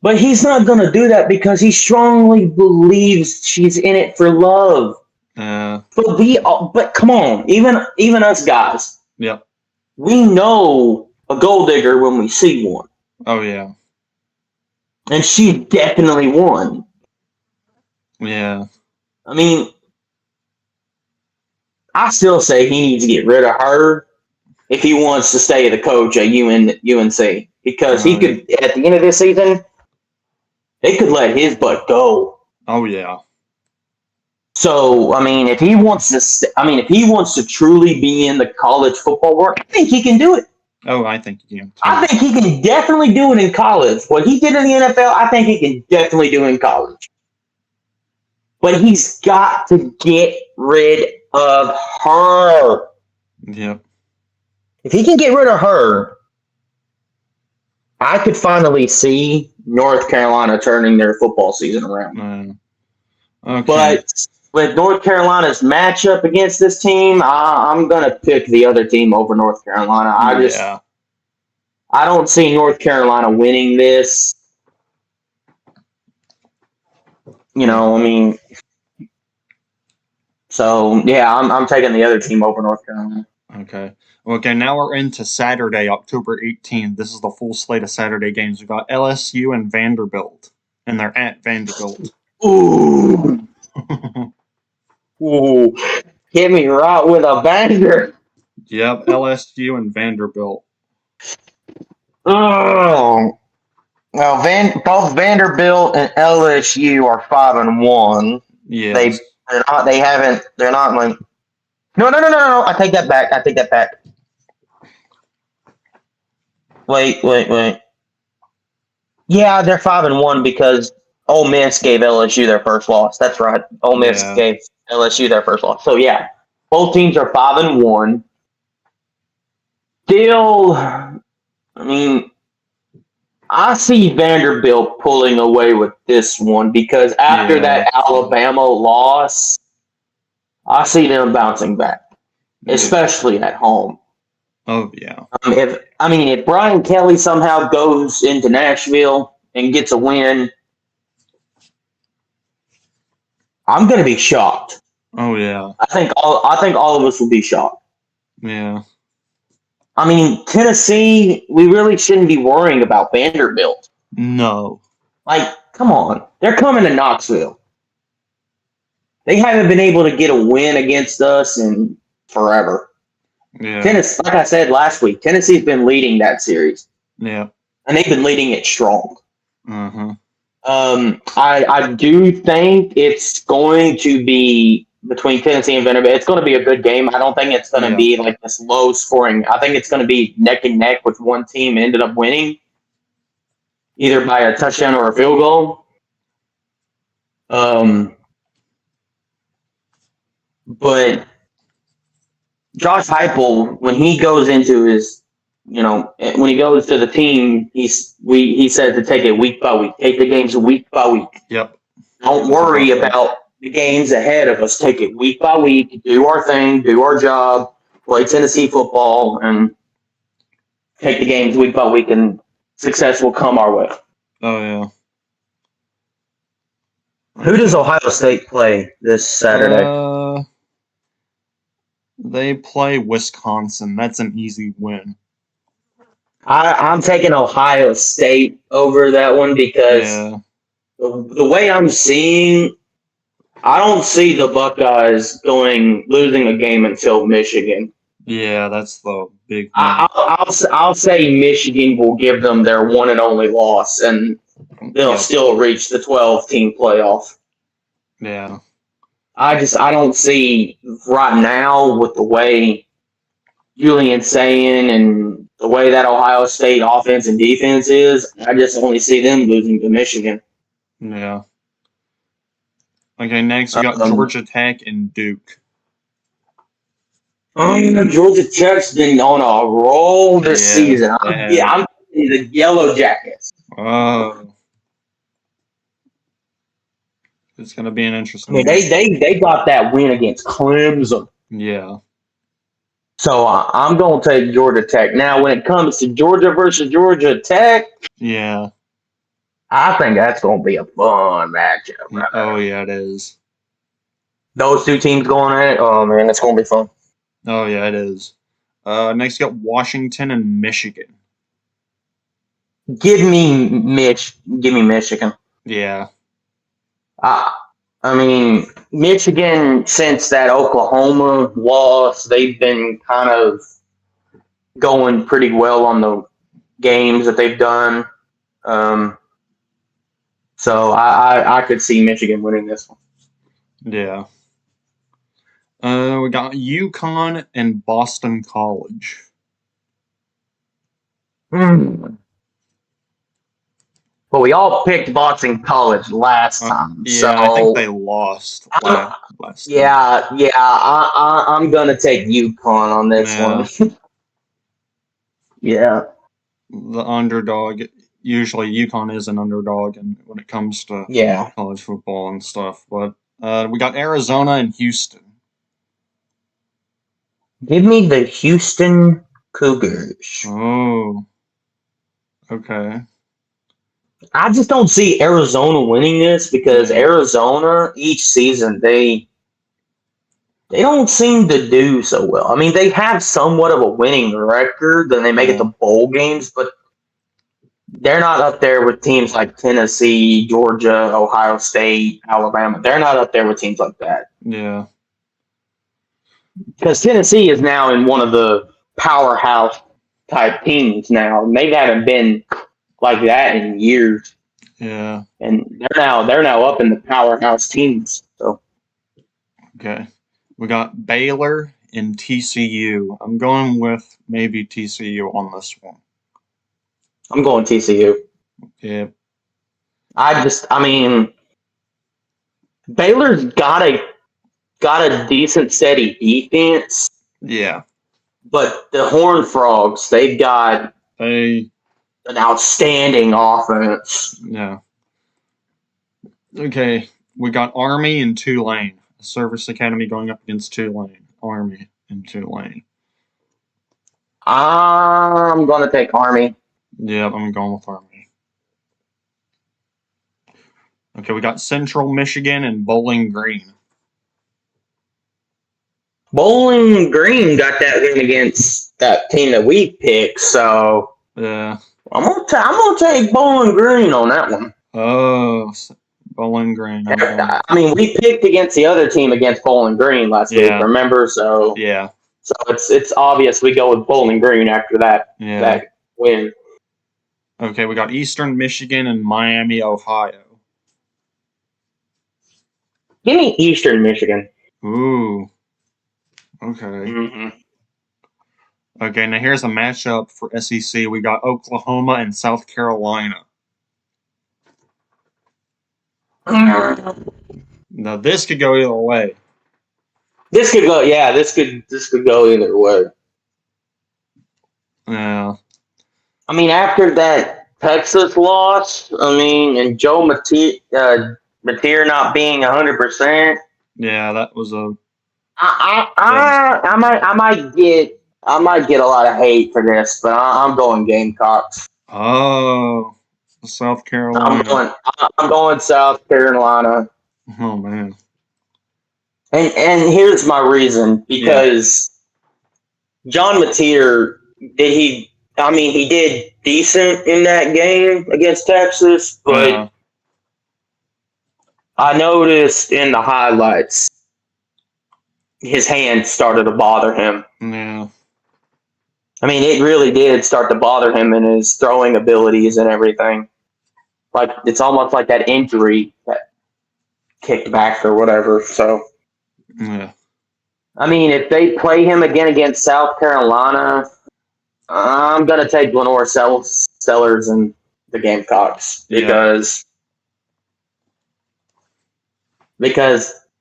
But he's not going to do that because he strongly believes she's in it for love. But come on, even us guys. Yeah. We know a gold digger when we see one. Oh, yeah. And she definitely won. Yeah. I mean, I still say he needs to get rid of her if he wants to stay the coach at UNC. Because he could, at the end of this season, they could let his butt go. Oh, yeah. So, I mean, if he wants to truly be in the college football world, I think he can do it. Oh, I think you can. I think he can definitely do it in college. What he did in the NFL, I think he can definitely do in college. But he's got to get rid of her. Yep. If he can get rid of her, I could finally see North Carolina turning their football season around. Okay. But with North Carolina's matchup against this team, I'm going to pick the other team over North Carolina. I don't see North Carolina winning this. You know, I mean, so yeah, I'm taking the other team over North Carolina. Okay. Okay, now we're into Saturday, October 18th. This is the full slate of Saturday games. We've got LSU and Vanderbilt, and they're at Vanderbilt. Ooh. Ooh. Hit me right with a banger. Yep, LSU and Vanderbilt. Oh. Well, both Vanderbilt and LSU are 5-1. Yeah. They're not like. No. I take that back. Wait. Yeah, they're 5-1 because Ole Miss gave LSU their first loss. That's right. Ole Miss gave LSU their first loss. So yeah, both teams are 5-1. Still, I mean, I see Vanderbilt pulling away with this one because after that Alabama loss, I see them bouncing back, especially at home. Oh yeah. If Brian Kelly somehow goes into Nashville and gets a win, I'm going to be shocked. Oh yeah. I think all of us will be shocked. Yeah. I mean, Tennessee, we really shouldn't be worrying about Vanderbilt. No. Like, come on. They're coming to Knoxville. They haven't been able to get a win against us in forever. Yeah. Tennessee, like I said last week, Tennessee's been leading that series. Yeah. And they've been leading it strong. Uh-huh. I do think it's going to be between Tennessee and Vanderbilt. It's going to be a good game. I don't think it's going to be like this low scoring. I think it's going to be neck and neck with one team ended up winning either by a touchdown or a field goal. But Josh Heupel, when he goes into his, when he goes to the team, he said to take it week by week, take the games week by week. Yep. Don't worry about the games ahead of us. Take it week by week, do our thing, do our job, play Tennessee football, and take the games week by week, and success will come our way. Oh yeah. Who does Ohio State play this Saturday? They play Wisconsin. That's an easy win. I'm taking Ohio State over that one because the way I'm seeing, I don't see the Buckeyes losing a game until Michigan. Yeah, that's the big one. I'll say Michigan will give them their one and only loss, and they'll still reach the 12-team playoff. Yeah. I don't see right now with the way Julian's saying and the way that Ohio State offense and defense is, I just only see them losing to Michigan. Yeah. Okay, next we got Georgia Tech and Duke. Georgia Tech's been on a roll this season. I'm the Yellow Jackets. Oh. It's going to be an interesting game. They got that win against Clemson. Yeah. So I'm going to take Georgia Tech. Now, when it comes to Georgia versus Georgia Tech, yeah, I think that's going to be a fun matchup. Right? Oh, yeah, it is. Those two teams going at it, oh, man, it's going to be fun. Oh, yeah, it is. Next, you got Washington and Michigan. Give me Michigan. Yeah. I mean, Michigan, since that Oklahoma loss, they've been kind of going pretty well on the games that they've done. So I could see Michigan winning this one. Yeah. We got UConn and Boston College. Well, we all picked Boston College last time. Yeah, so I think they lost last time. Yeah. I'm going to take UConn on this one. Yeah. The underdog. Usually UConn is an underdog when it comes to college football and stuff. But we got Arizona and Houston. Give me the Houston Cougars. Oh. Okay. I just don't see Arizona winning this because Arizona, each season, they don't seem to do so well. I mean, they have somewhat of a winning record and they make it to bowl games, but they're not up there with teams like Tennessee, Georgia, Ohio State, Alabama. They're not up there with teams like that. Yeah. Because Tennessee is now in one of the powerhouse type teams now. And they haven't been like that in years. Yeah. And they're now up in the powerhouse teams. So okay. We got Baylor and TCU. I'm going with maybe TCU on this one. I'm going TCU. Yeah. I mean, Baylor's got a decent, steady defense. Yeah. But the Horned Frogs, they've got an outstanding offense. Yeah. Okay, we got Army and Tulane. Service Academy going up against Tulane. Army and Tulane. I'm going to take Army. Yep, I'm going with Army. Okay, we got Central Michigan and Bowling Green. Bowling Green got that win against that team that we picked, so Yeah. I'm gonna take Bowling Green on that one. Oh, Bowling Green. I mean, we picked against the other team against Bowling Green last week, remember? So yeah. So it's obvious we go with Bowling Green after that win. Okay, we got Eastern Michigan and Miami, Ohio. Give me Eastern Michigan. Ooh. Okay. Mm-hmm. Okay, now here's a matchup for SEC. We got Oklahoma and South Carolina. Now this could go either way. This could go, This could go either way. Yeah. I mean, after that Texas loss, and Joe Mateer not being 100%. Yeah, that was a. I might get a lot of hate for this, but I'm going Gamecocks. Oh, South Carolina. I'm going South Carolina. Oh man. And here's my reason, because John Mateer he did decent in that game against Texas, but I noticed in the highlights his hand started to bother him. Yeah. I mean, it really did start to bother him in his throwing abilities and everything. Like, it's almost like that injury that kicked back or whatever, so. Yeah. I mean, if they play him again against South Carolina, I'm going to take Lenore Sellers and the Gamecocks because,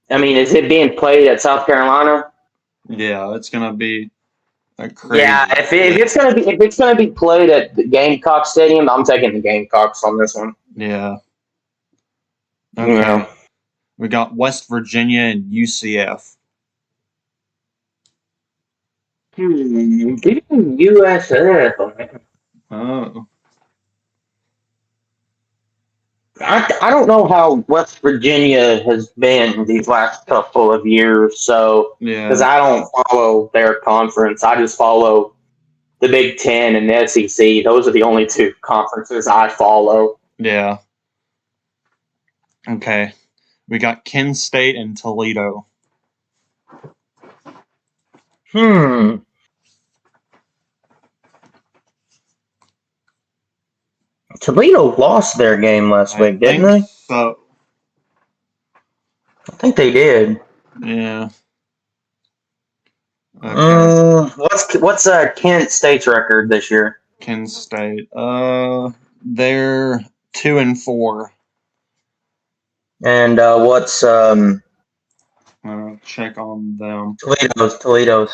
I mean, is it being played at South Carolina? Yeah, it's going to be crazy. Yeah, if it's gonna be played at the Gamecock Stadium, I'm taking the Gamecocks on this one. Yeah. Okay. Yeah. We got West Virginia and UCF. Give me USF. Oh. I don't know how West Virginia has been these last couple of years, so because I don't follow their conference, I just follow the Big Ten and the SEC. Those are the only two conferences I follow. Yeah. Okay. We got Kent State and Toledo. Toledo lost their game last week, didn't they? So. I think they did. Yeah. Okay. What's Kent State's record this year? Kent State. They're 2-4. And what's check on them. Toledo.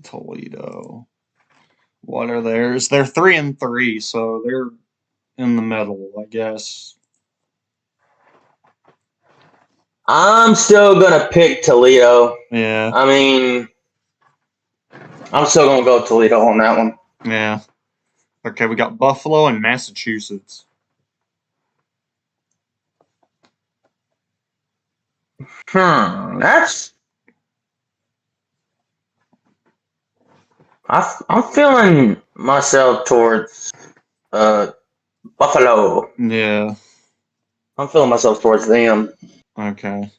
Toledo. What are theirs? They're 3-3, so they're in the middle, I guess. I'm still gonna pick Toledo. Yeah. I mean, I'm still gonna go Toledo on that one. Yeah. Okay, we got Buffalo and Massachusetts. That's. I'm feeling myself towards Buffalo. Yeah. I'm feeling myself towards them. Okay.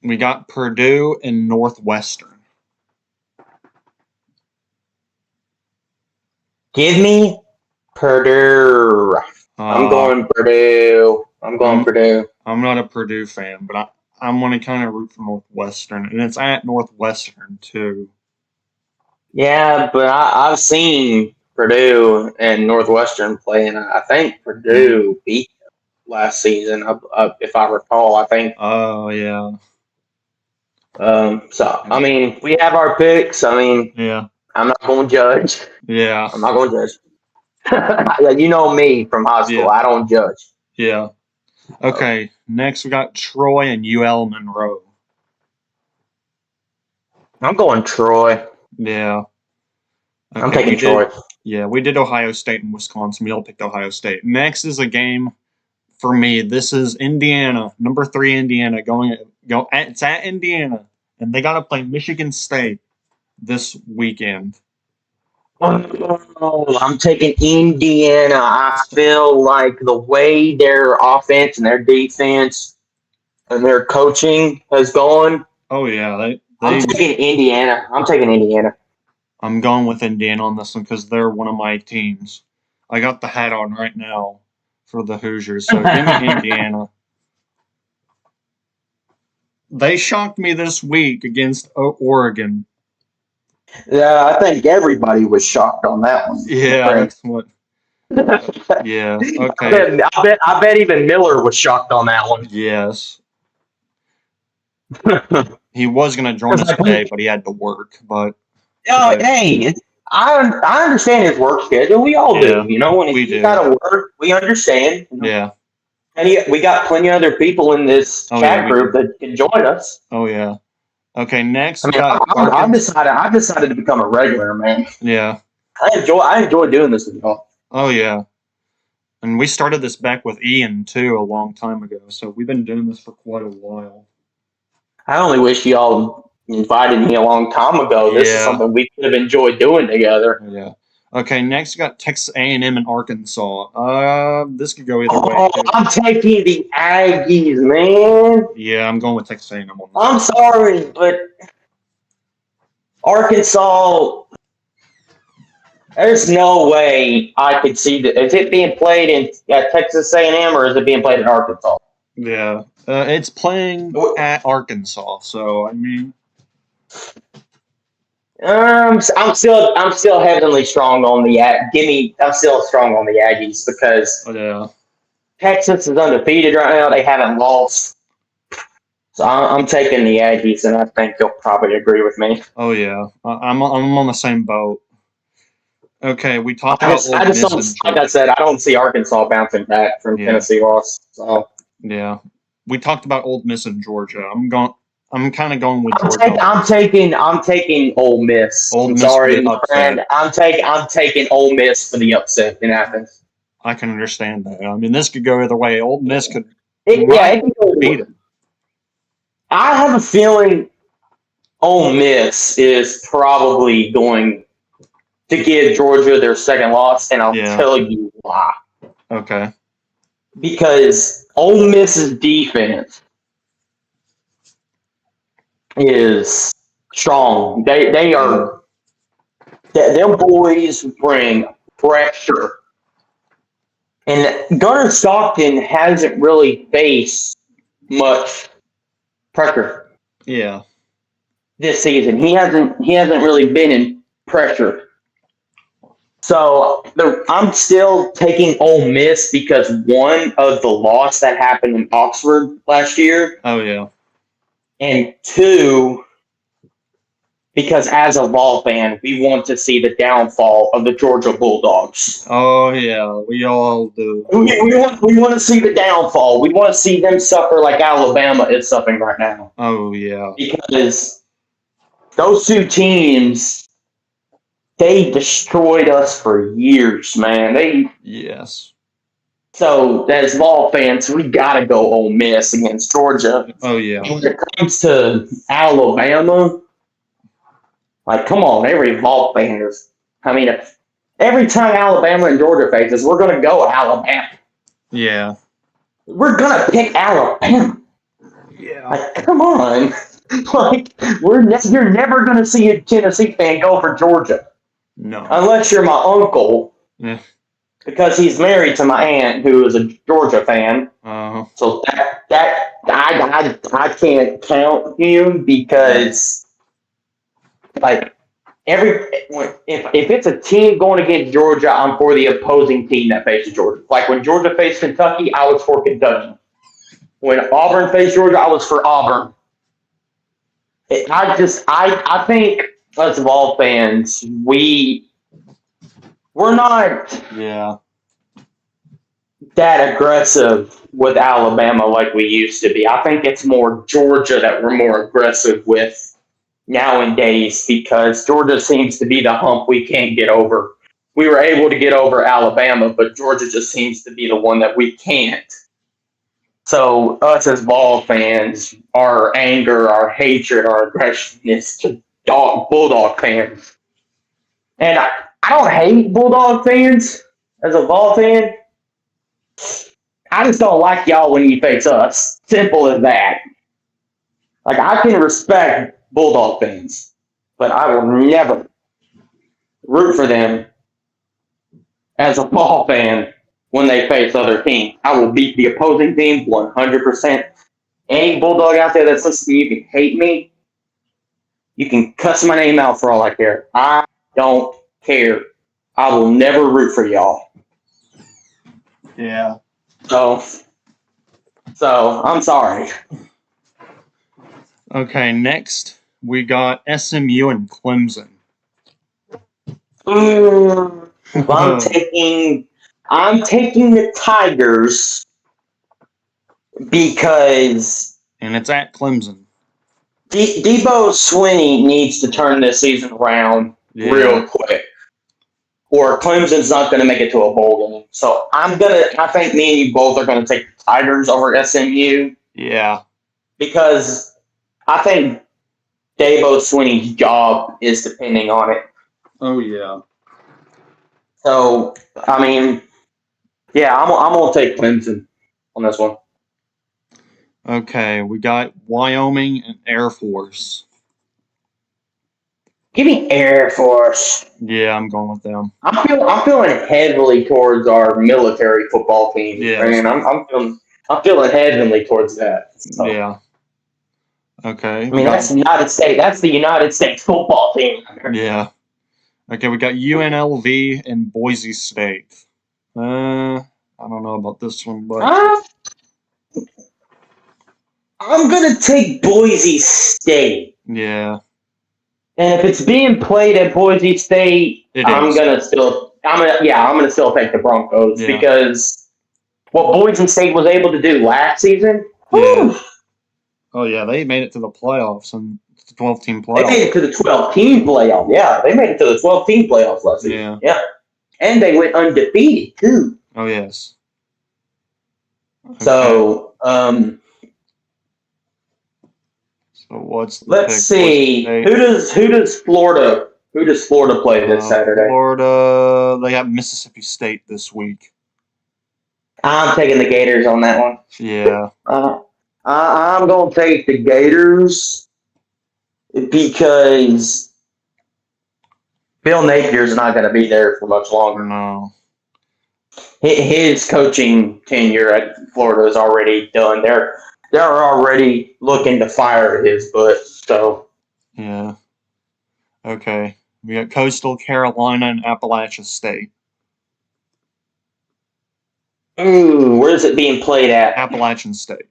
We got Purdue and Northwestern. Give me Purdue. I'm going Purdue. Purdue. I'm not a Purdue fan, but I'm going to kind of root for Northwestern, and it's at Northwestern too. Yeah, but I've seen Purdue and Northwestern play, and I think Purdue beat them last season, if I recall. I think. Oh yeah. So I mean, we have our picks. I mean, yeah. I'm not going to judge. Yeah. I'm not going to judge. You know me from high school. Yeah. I don't judge. Yeah. Okay. Next, we got Troy and UL Monroe. I'm going Troy. Yeah. I'm Okay. taking Troy. We did Ohio State and Wisconsin. We all picked Ohio State. Next is a game for me. This is Indiana, number 3 Indiana It's at Indiana, and they got to play Michigan State this weekend. Oh, I'm taking Indiana. I feel like the way their offense and their defense and their coaching has gone. Oh yeah, I'm taking Indiana. I'm going with Indiana on this one because they're one of my teams. I got the hat on right now for the Hoosiers, so give me Indiana. They shocked me this week against Oregon. Yeah, I think everybody was shocked on that one. Yeah, that's what. Yeah. Okay. I bet even Miller was shocked on that one. Yes. He was going to join us today, but he had to work. But hey, I understand his work schedule. We all do. You know, when he's got to work, we understand. You know? Yeah. And we got plenty of other people in this chat group that can join us. Oh yeah. Okay, next I decided to become a regular, man. Yeah. I enjoy doing this with y'all. Oh yeah. And we started this back with Ian too a long time ago, so we've been doing this for quite a while. I only wish y'all invited me a long time ago. This is something we could have enjoyed doing together. Yeah. Okay, next we got Texas A&M and Arkansas. This could go either way. Too. I'm taking the Aggies, man. Yeah, I'm going with Texas A&M on that. I'm sorry, but Arkansas, there's no way I could see that. Is it being played in Texas A&M or is it being played in Arkansas? Yeah, it's playing at Arkansas, so I mean, I'm still heavily strong on the I'm still strong on the Aggies because Texas is undefeated right now. They haven't lost, so I'm taking the Aggies, and I think you'll probably agree with me. Oh yeah, I'm on the same boat. Okay, we talked about Old Miss. Like I said, I don't see Arkansas bouncing back from Tennessee loss. So yeah, we talked about Old Miss in Georgia. I'm kind of going with Georgia. I'm taking Ole Miss. I'm sorry, my friend. I'm taking Ole Miss for the upset in Athens. I can understand that. I mean, this could go either way. Ole Miss could beat it. I have a feeling Ole Miss is probably going to give Georgia their second loss, and I'll tell you why. Okay. Because Ole Miss's defense is strong. They are. Them boys bring pressure, and Gunnar Stockton hasn't really faced much pressure. Yeah. This season, he hasn't really been in pressure. So I'm still taking Ole Miss because one of the loss that happened in Oxford last year. Oh yeah. And two, because as a Vol fan, we want to see the downfall of the Georgia Bulldogs. Oh yeah, we all do. We want to see the downfall. We want to see them suffer like Alabama is suffering right now. Oh yeah. Because those two teams, they destroyed us for years, man. Yes. So, as Vol fans, we got to go Ole Miss against Georgia. Oh, yeah. And when it comes to Alabama, like, come on, every Vol fan is. I mean, every time Alabama and Georgia faces, we're going to go Alabama. Yeah. We're going to pick Alabama. Yeah. Like, come on. Like, you're never going to see a Tennessee fan go for Georgia. No. Unless you're my uncle. Yeah. Because he's married to my aunt, who is a Georgia fan. So I can't count him because, like, if it's a team going against Georgia, I'm for the opposing team that faces Georgia. Like when Georgia faced Kentucky, I was for Kentucky. When Auburn faced Georgia, I was for Auburn. I think us Vol fans, we we're not Yeah. that aggressive with Alabama like we used to be. I think it's more Georgia that we're more aggressive with nowadays because Georgia seems to be the hump we can't get over. We were able to get over Alabama, but Georgia just seems to be the one that we can't. So us as ball fans, our anger, our hatred, our aggression is to Bulldog fans. And I don't hate Bulldog fans as a ball fan. I just don't like y'all when you face us. Simple as that. Like, I can respect Bulldog fans, but I will never root for them as a ball fan when they face other teams. I will beat the opposing team 100%. Any Bulldog out there that's listening, you can hate me. You can cuss my name out for all I care. I don't care. I will never root for y'all. Yeah. So I'm sorry. Okay, next we got SMU and Clemson. I'm taking the Tigers because And it's at Clemson. Debo Swinney needs to turn this season around real quick, or Clemson's not going to make it to a bowl game. So I think me and you both are going to take the Tigers over SMU. Yeah. Because I think Dabo Swinney's job is depending on it. Oh, yeah. So, I mean, yeah, I'm going to take Clemson on this one. Okay, we got Wyoming and Air Force. Give me Air Force. Yeah, I'm going with them. I'm feeling heavily towards our military football team. Yeah, man. I'm feeling heavily towards that. So. Yeah. Okay. I mean, that's the United States football team. Yeah. Okay, we got UNLV and Boise State. I don't know about this one, but I'm gonna take Boise State. Yeah. And if it's being played at Boise State, I'm gonna still take the Broncos because what Boise State was able to do last season. Yeah. Oh yeah, they made it to the playoffs and the 12-team playoffs. They made it to the 12-team playoffs. Yeah, they made it to the 12-team playoffs last season. Yeah. And they went undefeated too. Oh yes. Okay. So let's see. Who does Florida play this Saturday? Florida, they have Mississippi State this week. I'm taking the Gators on that one. Yeah. I'm going to take the Gators because Bill Napier's not going to be there for much longer. No. His coaching tenure at Florida is already done. They're already looking to fire his butt. So. Yeah. Okay. We got Coastal Carolina and Appalachia State. Ooh, where is it being played at? Appalachian State.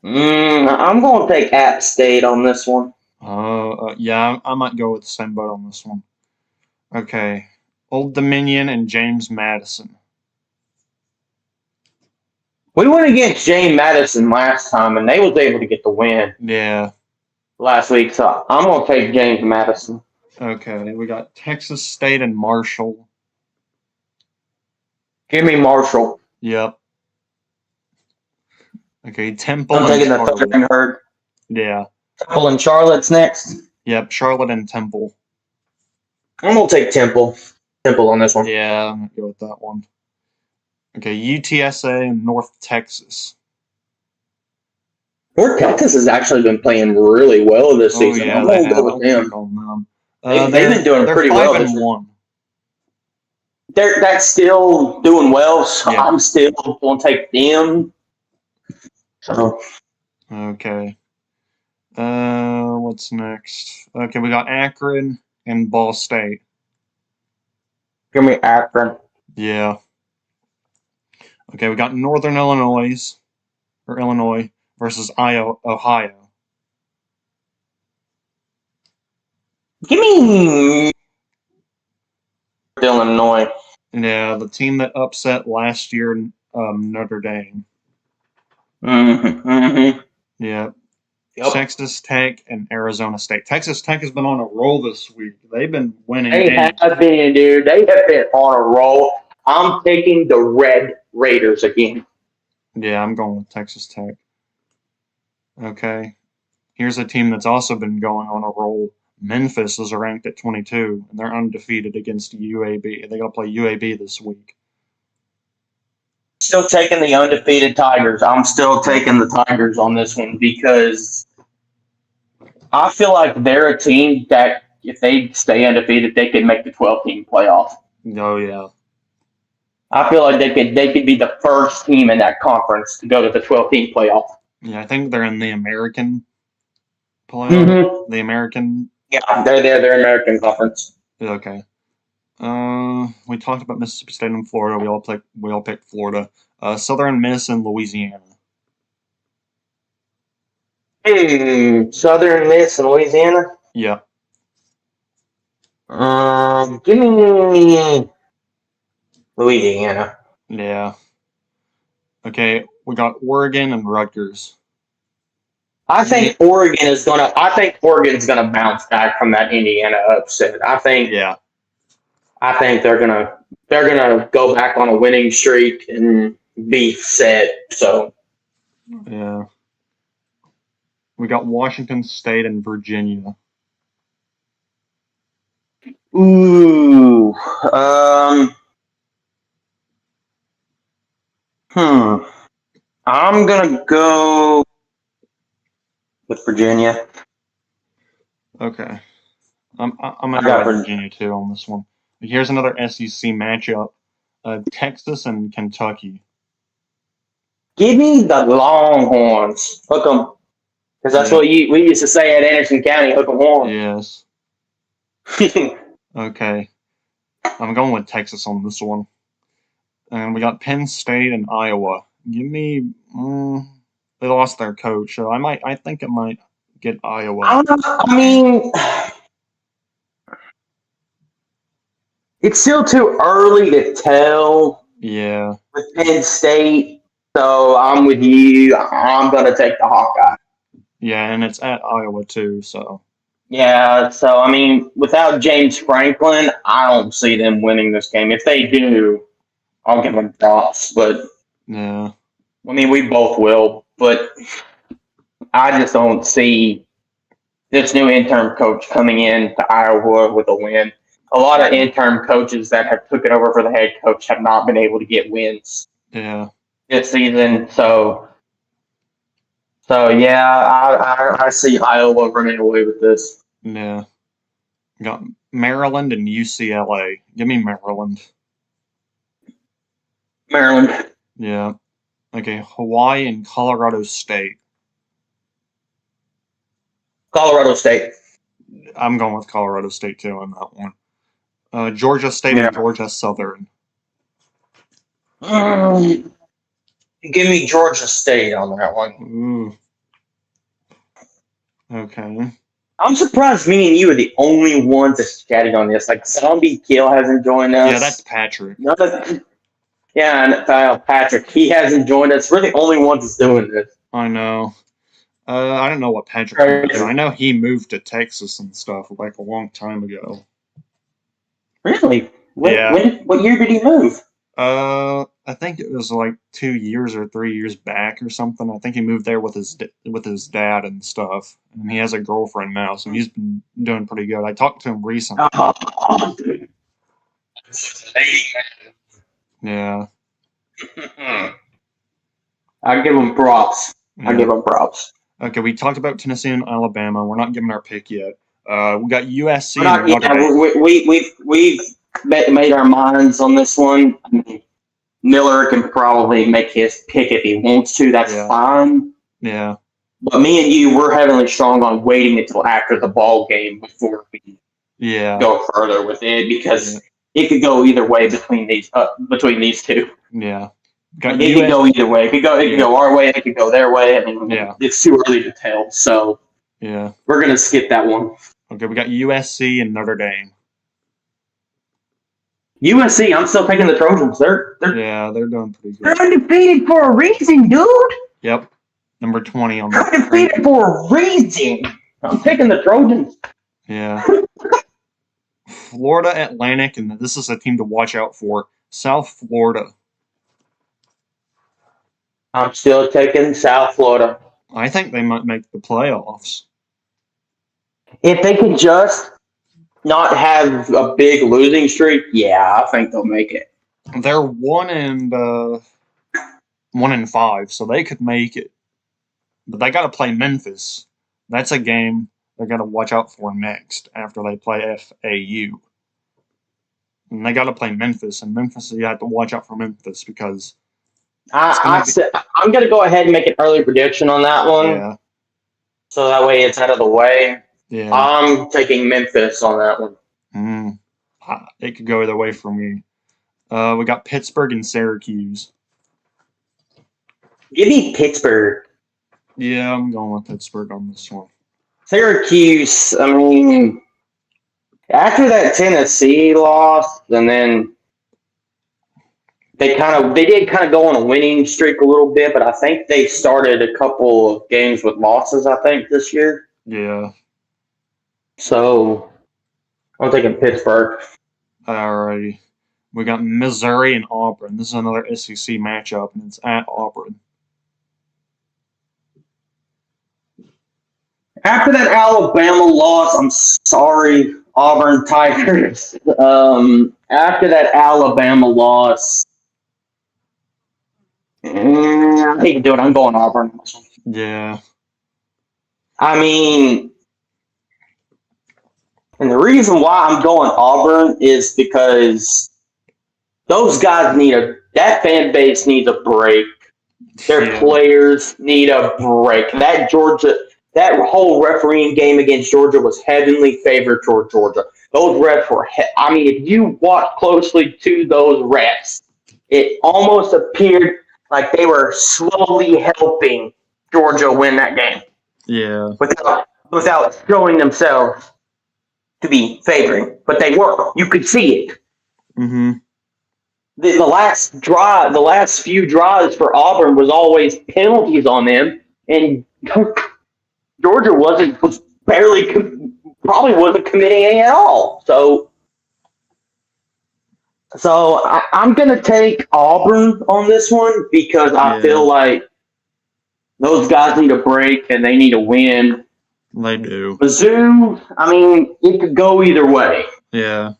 I'm going to take App State on this one. Yeah, I might go with the same boat on this one. Okay. Old Dominion and James Madison. We went against James Madison last time, and they was able to get the win. Yeah. Last week, so I'm going to take James Madison. Okay, we got Texas State and Marshall. Give me Marshall. Yep. Okay, Temple I'm taking the Southern Herd. Yeah. Temple and Charlotte's next. Yep, Charlotte and Temple. I'm going to take Temple. Temple on this one. Yeah, I'm going to go with that one. Okay, UTSA and North Texas. North Texas has actually been playing really well this season. Yeah, I'm going to go with them. They've been doing pretty well this season. That's still doing well, so yeah. I'm still going to take them. So. Okay. What's next? Okay, we got Akron and Ball State. Give me Akron. Yeah. Okay, we got Northern Illinois versus Ohio. Give me still Illinois. Yeah, the team that upset last year, Notre Dame. Mm-hmm. Yeah. Yep. Texas Tech and Arizona State. Texas Tech has been on a roll this week. They've been winning They games. have been, dude. They have been on a roll. I'm taking the Red Raiders again. Yeah, I'm going with Texas Tech. Okay. Here's a team that's also been going on a roll. Memphis is ranked at 22, and they're undefeated against UAB. They got to play UAB this week. Still taking the undefeated Tigers. I'm still taking the Tigers on this one because I feel like they're a team that if they stay undefeated, they could make the 12-team playoff. Oh yeah. I feel like they could be the first team in that conference to go to the 12-team playoff. Yeah, I think they're in the American playoff. Mm-hmm. The American. Yeah, they're American Conference. Okay. We talked about Mississippi State and Florida. We all picked Florida. Southern Miss and Louisiana. Southern Miss and Louisiana. Yeah. Give me Louisiana. Yeah. Okay, we got Oregon and Rutgers. I think Oregon's gonna bounce back from that Indiana upset. I think they're gonna go back on a winning streak and be set. So yeah. We got Washington State and Virginia. ooh, I'm gonna go with Virginia. Okay. I'm gonna go with Virginia too on this one. Here's another SEC matchup. Texas and Kentucky. Give me the Longhorns. Hook 'em. Because that's what we used to say at Anderson County, hook 'em horn. Yes. Okay. I'm going with Texas on this one. And we got Penn State and Iowa. Give me. They lost their coach, so I think it might get Iowa. I mean, it's still too early to tell. Yeah. With Penn State, so I'm with you. I'm gonna take the Hawkeye. Yeah, and it's at Iowa too, so. Yeah, so I mean, without James Franklin, I don't see them winning this game. If they do, I'll give them props. But yeah, I mean, we both will. But I just don't see this new interim coach coming in to Iowa with a win. A lot of interim coaches that have took it over for the head coach have not been able to get wins. Yeah. This season, so yeah, I see Iowa running away with this. Yeah. Got Maryland and UCLA. Give me Maryland. Maryland. Yeah. Okay, Hawaii and Colorado State. Colorado State. I'm going with Colorado State too on that one. Georgia State and Georgia Southern. Give me Georgia State on that one. Ooh. Okay. I'm surprised me and you are the only ones that's chatting on this. Like, Zombie Kill hasn't joined us. Yeah, that's Patrick. And Patrick, he hasn't joined us. We're the only ones that's doing this. I know. I don't know what Patrick did. I know he moved to Texas and stuff like a long time ago. Really? What year did he move? I think it was like 2 years or 3 years back or something. I think he moved there with his dad and stuff. And he has a girlfriend now, so he's been doing pretty good. I talked to him recently. Oh, dude. Yeah. I give him props. Okay, we talked about Tennessee and Alabama. We're not giving our pick yet. We got USC. We've made our minds on this one. I mean, Miller can probably make his pick if he wants to. That's fine. Yeah. But me and you, we're heavily strong on waiting until after the ball game before we go further with it because it could go either way between these two. Yeah. It could go either way. It could go our way. It could go their way. I mean, it's too early to tell. So we're gonna skip that one. Okay, we got USC and Notre Dame. USC, I'm still taking the Trojans. They're they're doing pretty they're good. undefeated for a reason, dude. Yep, number 20 on They're the undefeated for a reason. I'm taking the Trojans. Yeah. Florida Atlantic, and this is a team to watch out for. South Florida. I'm still taking South Florida. I think they might make the playoffs. If they could just not have a big losing streak, yeah, I think they'll make it. They're 1-5, so they could make it. But they got to play Memphis. That's a game they're going to watch out for next after they play FAU. And they got to play Memphis, and Memphis, you have to watch out for Memphis because I'm going to go ahead and make an early prediction on that one. Yeah. So that way it's out of the way. Yeah. I'm taking Memphis on that one. It could go either way for me. We got Pittsburgh and Syracuse. Give me Pittsburgh. Yeah, I'm going with Pittsburgh on this one. Syracuse, I mean, after that Tennessee loss, and then they did kind of go on a winning streak a little bit, but I think they started a couple of games with losses, I think, this year. Yeah. So I'm taking Pittsburgh. Alrighty. We got Missouri and Auburn. This is another SEC matchup, and it's at Auburn. After that Alabama loss, I'm sorry, Auburn Tigers. After that Alabama loss, I hate to do it. I'm going Auburn. Yeah. I mean, and the reason why I'm going Auburn is because those guys that fan base needs a break. Their players need a break. That whole refereeing game against Georgia was heavily favored toward Georgia. Those refs were, if you watch closely to those refs, it almost appeared like they were slowly helping Georgia win that game. Yeah. Without showing themselves to be favoring. But they were. You could see it. Mm-hmm. The last few drives for Auburn was always penalties on them, and Georgia probably wasn't committing any at all. So I'm going to take Auburn on this one because I feel like those guys need a break and they need a win. They do. Mizzou, it could go either way. Yeah.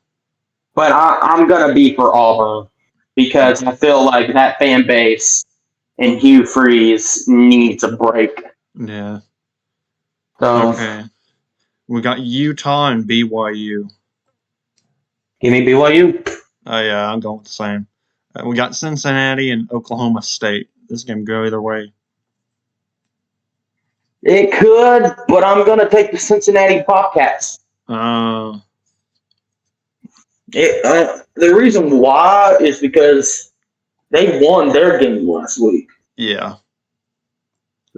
But I'm going to be for Auburn because I feel like that fan base and Hugh Freeze needs a break. Yeah. So, okay. We got Utah and BYU. Give me BYU. Oh, yeah, I'm going with the same. We got Cincinnati and Oklahoma State. This game go either way. It could, but I'm going to take the Cincinnati Bobcats. The reason why is because they won their game last week. Yeah.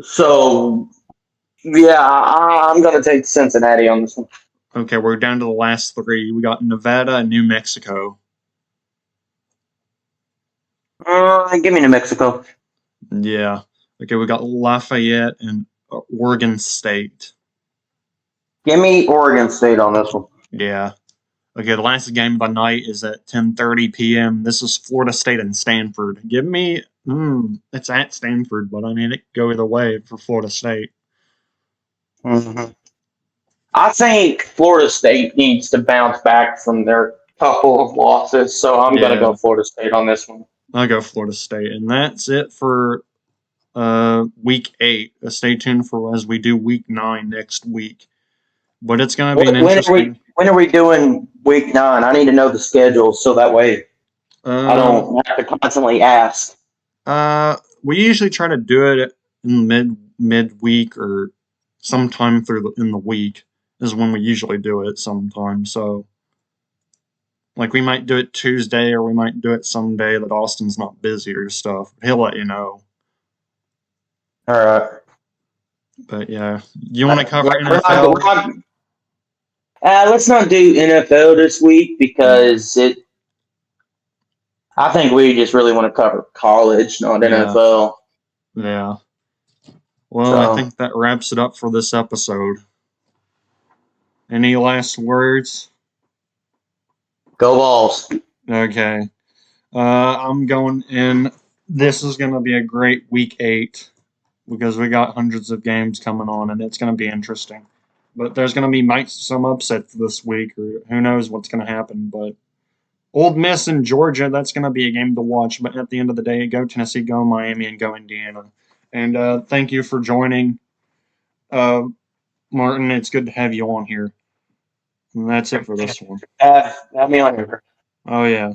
So, yeah, I'm going to take Cincinnati on this one. Okay, we're down to the last three. We got Nevada and New Mexico. Give me New Mexico. Yeah. Okay, we got Lafayette and Oregon State. Give me Oregon State on this one. Yeah. Okay, the last game of the night is at 10:30 p.m. This is Florida State and Stanford. Give me, it's at Stanford, but it could go either way for Florida State. Mm-hmm. I think Florida State needs to bounce back from their couple of losses, so I'm going to go Florida State on this one. I'll go Florida State, and that's it for Week 8. Stay tuned for as we do Week 9 next week. But it's going to be an interesting... When are we doing Week 9? I need to know the schedule so that way I don't have to constantly ask. We usually try to do it in mid-week or sometime in the week is when we usually do it sometimes. So, like, we might do it Tuesday or we might do it some day that Austin's not busy or stuff. He'll let you know. All right. But, yeah. You want to cover NFL? Let's not do NFL this week because I think we just really want to cover college, not Yeah. NFL. Yeah. Well, I So think that wraps it up for this episode. Any last words? go balls. Okay. I'm going in. This is going to be a great week 8 because we got hundreds of games coming on, and it's going to be interesting. But there's going to be some upsets this week, or who knows what's going to happen. But Old Miss and Georgia, that's going to be a game to watch. But at the end of the day, go Tennessee, go Miami, and go Indiana. And thank you for joining, Martin. It's good to have you on here. And that's it for this one. Have me on here. Oh, yeah.